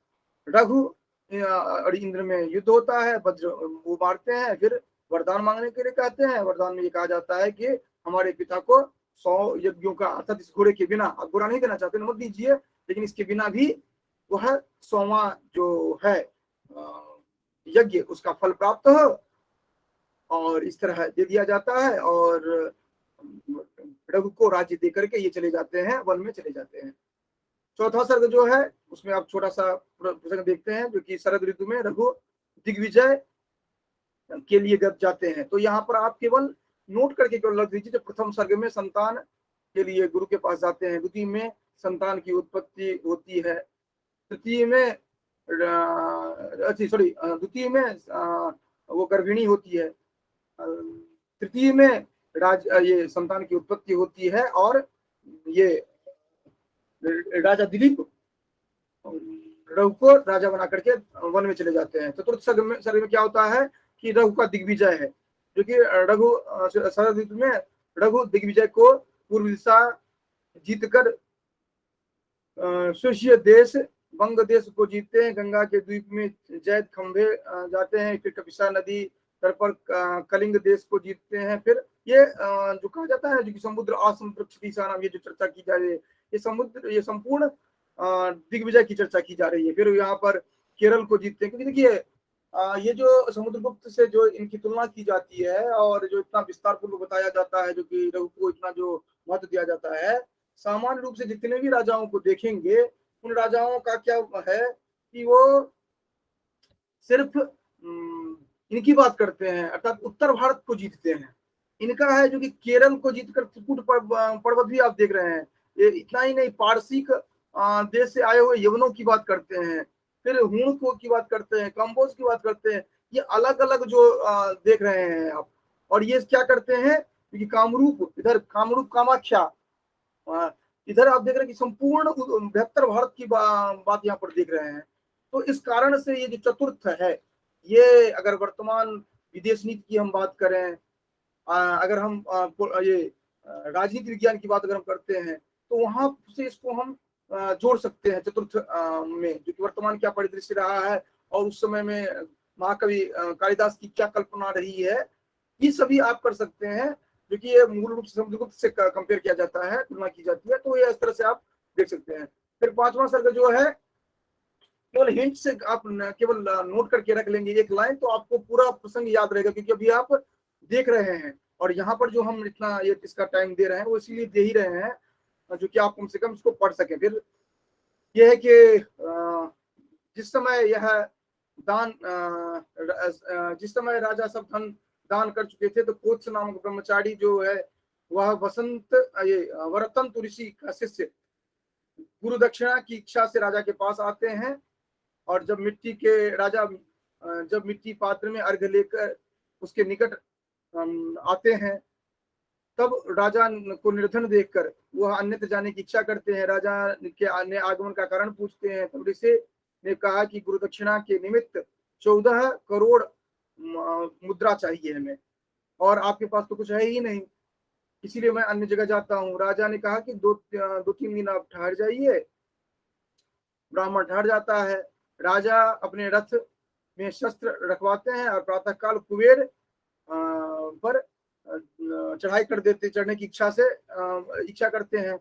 रघु और इंद्र में युद्ध होता है। वज्र वो मारते हैं, फिर वरदान मांगने के लिए कहते हैं। वरदान में ये कहा जाता है कि हमारे पिता को 100 यज्ञों का, अर्थात इस घोड़े के बिना, आप बुरा नहीं देना चाहते मत दीजिए, लेकिन इसके बिना भी वह 100वां जो है यज्ञ उसका फल प्राप्त हो, और इस तरह दे दिया जाता है। और रघु को राज्य दे करके ये चले जाते हैं, वन में चले जाते हैं। चौथा सर्ग जो है उसमें आप छोटा सा प्रसंग देखते हैं, जो कि शरद ऋतु में रघु दिग्विजय के लिए जाते हैं। तो यहाँ पर आप केवल नोट करके केवल रख दीजिए, प्रथम सर्ग में संतान के लिए गुरु के पास जाते हैं, द्वितीय में संतान की उत्पत्ति होती है, तृतीय में द्वितीय में वो गर्भिणी होती है, तृतीय में ये संतान की उत्पत्ति होती है, और ये राजा दिलीप रघु को राजा बना करके वन में चले जाते हैं। चतुर्थ सर्ग में क्या होता है कि रघु का दिग्विजय है, जो कि रघु शरद ऋतु में रघु दिग्विजय को पूर्व दिशा जीतकर स्विशिय देश बंग देश को जीतते हैं, गंगा के द्वीप में जैत खंभे जाते हैं, फिर कपिसा नदी तट पर कलिंग देश को जीतते हैं। फिर ये जो कहा जाता है जो कि समुद्र असमुद्र क्षितिशानाम, ये जो चर्चा की जा रही है, ये समुद्र, ये संपूर्ण दिग्विजय की चर्चा की जा रही है। फिर यहाँ पर केरल को जीतते हैं, क्योंकि देखिए ये जो समुद्रगुप्त से जो इनकी तुलना की जाती है और जो इतना विस्तार पूर्वक बताया जाता है, जो कि रघु को इतना जो महत्व दिया जाता है, सामान्य रूप से जितने भी राजाओं को देखेंगे, उन राजाओं का क्या है कि वो सिर्फ इनकी बात करते हैं, अर्थात उत्तर भारत को जीतते हैं। इनका है जो कि केरल को जीतकर त्रिकूट पर्वत भी आप देख रहे हैं। ये इतना ही नहीं, पारसिक देश से आए हुए यवनों की बात करते हैं, फिर हूण को की बात करते हैं, कंबोज की बात करते हैं। ये अलग अलग जो देख रहे हैं आप। और ये क्या करते हैं, क्योंकि कामरूप, इधर कामरूप कामाख्या, इधर आप देख रहे हैं कि संपूर्ण बेहतर भारत की बात यहाँ पर देख रहे हैं। तो इस कारण से ये जो चतुर्थ है, ये अगर वर्तमान विदेश नीति की हम बात करें, अगर हम ये राजनीति विज्ञान की बात अगर हम करते हैं, तो वहां से इसको हम जोड़ सकते हैं चतुर्थ में, जो कि वर्तमान क्या परिदृश्य रहा है और उस समय में महाकवि कालिदास की क्या कल्पना रही है, ये सभी आप कर सकते हैं। जो कि ये मूल रूप से समुद्रगुप्त से कंपेयर किया जाता है, तुलना की जाती है, तो ये इस तरह से आप देख सकते हैं। फिर 5वां सर्ग जो है, केवल हिंट से आप केवल नोट करके रख लेंगे एक लाइन, तो आपको पूरा प्रसंग याद रहेगा, क्योंकि अभी आप देख रहे हैं। और यहाँ पर जो हम इतना ये इसका टाइम दे रहे हैं, वो इसीलिए दे ही रहे हैं जो कि आप कम से कम इसको पढ़ सकें। फिर यह है कि जिस समय यह दान जिस समय राजा सब धन दान कर चुके थे, तो कोत्स नामक ब्रह्मचारी जो है, वह वसंत ये वरतंत ऋषि का शिष्य गुरु दक्षिणा की इच्छा से राजा के पास आते हैं। और जब मिट्टी पात्र में अर्घ लेकर उसके निकट आते हैं, तब राजा को निर्धन देखकर वह अन्यत्र जाने की इच्छा करते हैं। राजा के आगमन का कारण पूछते हैं, तब ऋषि ने कहा कि गुरु दक्षिणा के निमित्त 14 करोड़ मुद्रा चाहिए हमें, और आपके पास तो कुछ है ही नहीं, इसीलिए मैं अन्य जगह जाता हूँ। राजा ने कहा कि 2-3 दिन आप ठहर जाइए। ब्राह्मण ठहर जाता है। राजा अपने रथ में शस्त्र रखवाते हैं और प्रातःकाल कुबेर पर चढ़ाई कर देते, चढ़ने की इच्छा करते हैं।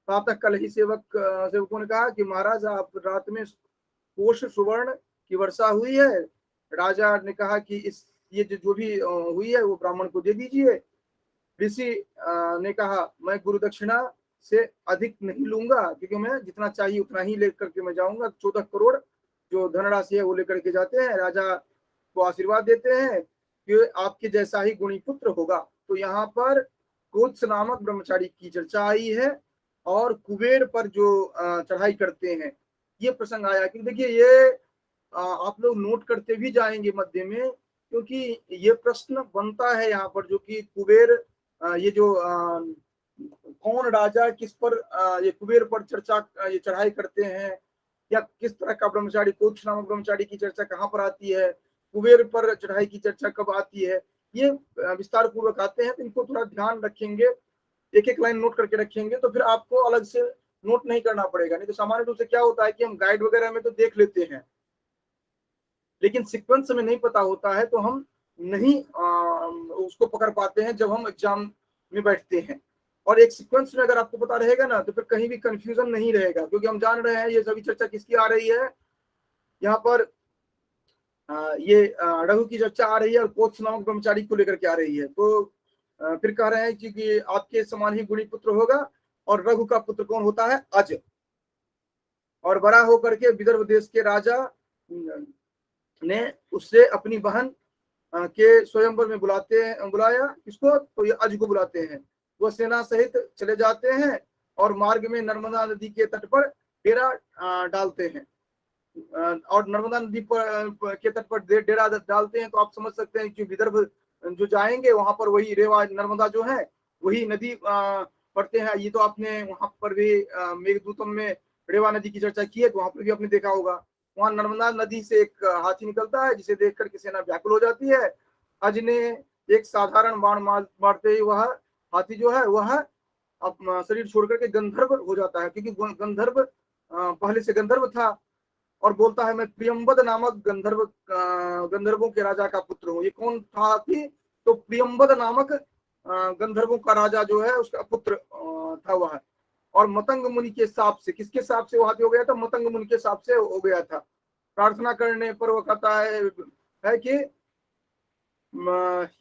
प्रातःकाल ही सेवकों ने कहा कि महाराज, आप रात में कोष सुवर्ण की वर्षा हुई है। राजा ने कहा कि ये जो भी हुई है वो ब्राह्मण को दे दीजिए। ऋषि ने कहा, मैं गुरु दक्षिणा से अधिक नहीं लूंगा, क्योंकि मैं जितना चाहिए उतना ही लेकर के मैं जाऊंगा। 14 करोड़ जो धनराशि है वो लेकर के जाते हैं। राजा को आशीर्वाद देते हैं कि आपके जैसा ही गुणी पुत्र होगा। तो यहाँ पर कोत्स नामक ब्रह्मचारी की चर्चा आई है, और कुबेर पर जो चढ़ाई करते हैं, ये प्रसंग आया। कि देखिए ये आप लोग नोट करते भी जाएंगे मध्य में, क्योंकि ये प्रश्न बनता है यहाँ पर, जो कि कुबेर ये जो कौन राजा किस पर ये कुबेर पर ये चढ़ाई करते हैं, या किस तरह का ब्रह्मचारी, कोत्स नामक ब्रह्मचारी की चर्चा कहाँ पर आती है, कुबेर पर चढ़ाई की चर्चा कब आती है, ये विस्तार पूर्वक आते हैं। तो इनको थोड़ा ध्यान रखेंगे, एक एक लाइन नोट करके रखेंगे, तो फिर आपको अलग से नोट नहीं करना पड़ेगा। नहीं तो सामान्य रूप से क्या होता है कि हम गाइड वगैरह में तो देख लेते हैं, लेकिन सीक्वेंस में नहीं पता होता है, तो हम नहीं उसको पकड़ पाते हैं जब हम एग्जाम में बैठते हैं। और एक सीक्वेंस में अगर आपको पता रहेगा ना, तो फिर कहीं भी कंफ्यूजन नहीं रहेगा, क्योंकि हम जान रहे हैं ये सभी चर्चा किसकी आ रही है। यहाँ पर ये रघु की चर्चा आ रही है, और कोत्स नामक ब्रह्मचारी को लेकर के आ रही है। तो फिर कह रहे हैं कि आपके समान ही गुणी पुत्र होगा। और रघु का पुत्र कौन होता है? अज। और बड़ा होकर के विदर्भ देश के राजा ने उससे अपनी बहन के स्वयंवर में बुलाया। इसको तो ये अज को बुलाते हैं। वो सेना सहित चले जाते हैं और मार्ग में नर्मदा नदी के तट पर डेरा डालते हैं। और नर्मदा नदी के तट पर डेरा डालते हैं, तो आप समझ सकते हैं कि विदर्भ जो जाएंगे वहां पर वही रेवा नर्मदा जो है वही नदी पड़ते हैं। ये तो आपने वहां पर भी मेघदूतम में रेवा नदी की चर्चा की है, तो वहां पर भी आपने देखा होगा। वहां नर्मदा नदी से एक हाथी निकलता है, जिसे देख करके सेना व्याकुल हो जाती है। अज ने एक साधारण बाण मारते ही वह हाथी जो है वह शरीर छोड़ करके गंधर्व हो जाता है, क्योंकि गंधर्व पहले से गंधर्व था और बोलता है मैं प्रियंबद नामक गंधर्वों के राजा का पुत्र हूँ। ये कौन था कि तो प्रियंबद नामक गंधर्वों का राजा जो है उसका पुत्र था वह। और मतंग मुनि के साप से, किसके साप से वो हाथी हो गया था? मतंग मुनि के साप से हो गया था। प्रार्थना करने पर वो कहता है कि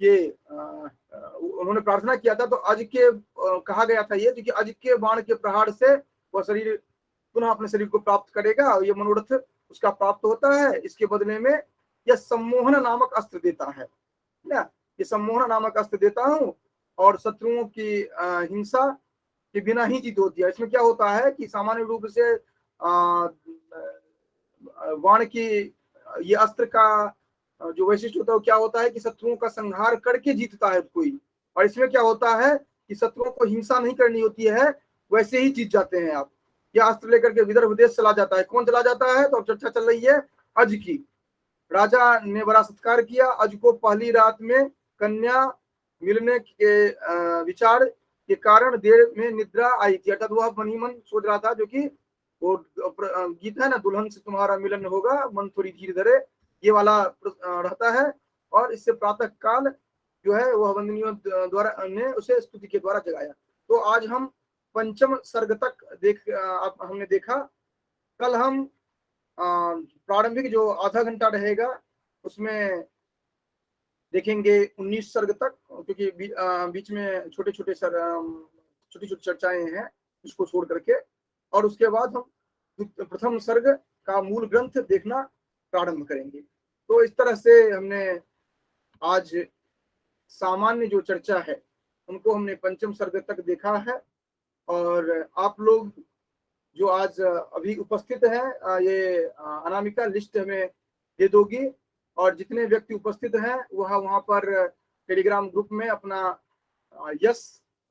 ये उन्होंने प्रार्थना किया था तो अज के कहा गया था ये कि अज के बाण के प्रहार से वह शरीर पुनः अपने शरीर को प्राप्त करेगा और ये मनोरथ उसका प्राप्त होता है। इसके बदले में यह सम्मोहन नामक अस्त्र देता है ना, ये सम्मोहन नामक अस्त्र देता हूँ और शत्रुओं की हिंसा के बिना ही जीत होती है। इसमें क्या होता है कि सामान्य रूप से बाण की ये अस्त्र का जो वैशिष्ट होता है क्या होता है कि शत्रुओं का संहार करके जीतता है कोई, और इसमें क्या होता है कि शत्रुओं को हिंसा नहीं करनी होती है, वैसे ही जीत जाते हैं आप। यह अस्त्र लेकर के विदर्भ देश चला जाता है। कौन चला जाता है? तो अब चर्चा चल रही है अज की। राजा ने बड़ा सत्कार किया। अज को पहली रात में कन्या मिलने के विचार के कारण देर में निद्रा आई थी, अर्थात वह मन ही मन सोच रहा था, जो कि वो गीत है ना, दुल्हन से तुम्हारा मिलन होगा मन थोड़ी धीर धरे, ये वाला रहता है। और इससे प्रातः काल जो है वह वंदनियों द्वारा ने उसे स्तुति के द्वारा जगाया। तो आज हम पंचम सर्ग तक हमने देखा। कल हम प्रारंभिक जो आधा घंटा रहेगा उसमें देखेंगे 19 सर्ग तक, क्योंकि बीच में छोटे छोटे चर्चाएं हैं उसको छोड़ करके, और उसके बाद हम प्रथम सर्ग का मूल ग्रंथ देखना प्रारंभ करेंगे। तो इस तरह से हमने आज सामान्य जो चर्चा है उनको हमने पंचम सर्ग तक देखा है। और आप लोग जो आज अभी उपस्थित हैं, ये अनामिका लिस्ट हमें दे दोगी, और जितने व्यक्ति उपस्थित हैं वह वहां पर टेलीग्राम ग्रुप में अपना यस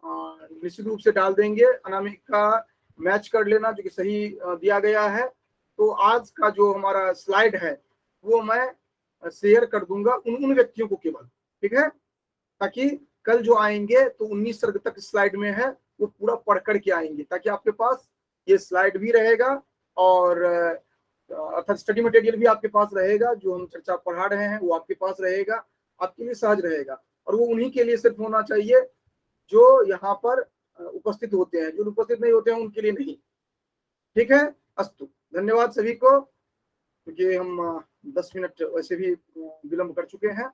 निश्चित रूप से डाल देंगे। अनामिका मैच कर लेना जो कि सही दिया गया है। तो आज का जो हमारा स्लाइड है वो मैं शेयर कर दूंगा उन व्यक्तियों को केवल, ठीक है, ताकि कल जो आएंगे तो 19 सर्ग तक स्लाइड में है वो पूरा पढ़ करके आएंगे, ताकि आपके पास ये स्लाइड भी रहेगा और अर्थात स्टडी मटेरियल भी आपके पास रहेगा। जो हम चर्चा पढ़ा रहे हैं वो आपके पास रहेगा, आपके लिए सहज रहेगा। और वो उन्हीं के लिए सिर्फ होना चाहिए जो यहाँ पर उपस्थित होते हैं, जो उपस्थित नहीं होते हैं उनके लिए नहीं, ठीक है। अस्तु, धन्यवाद सभी को, क्योंकि हम 10 मिनट वैसे भी विलंब कर चुके हैं।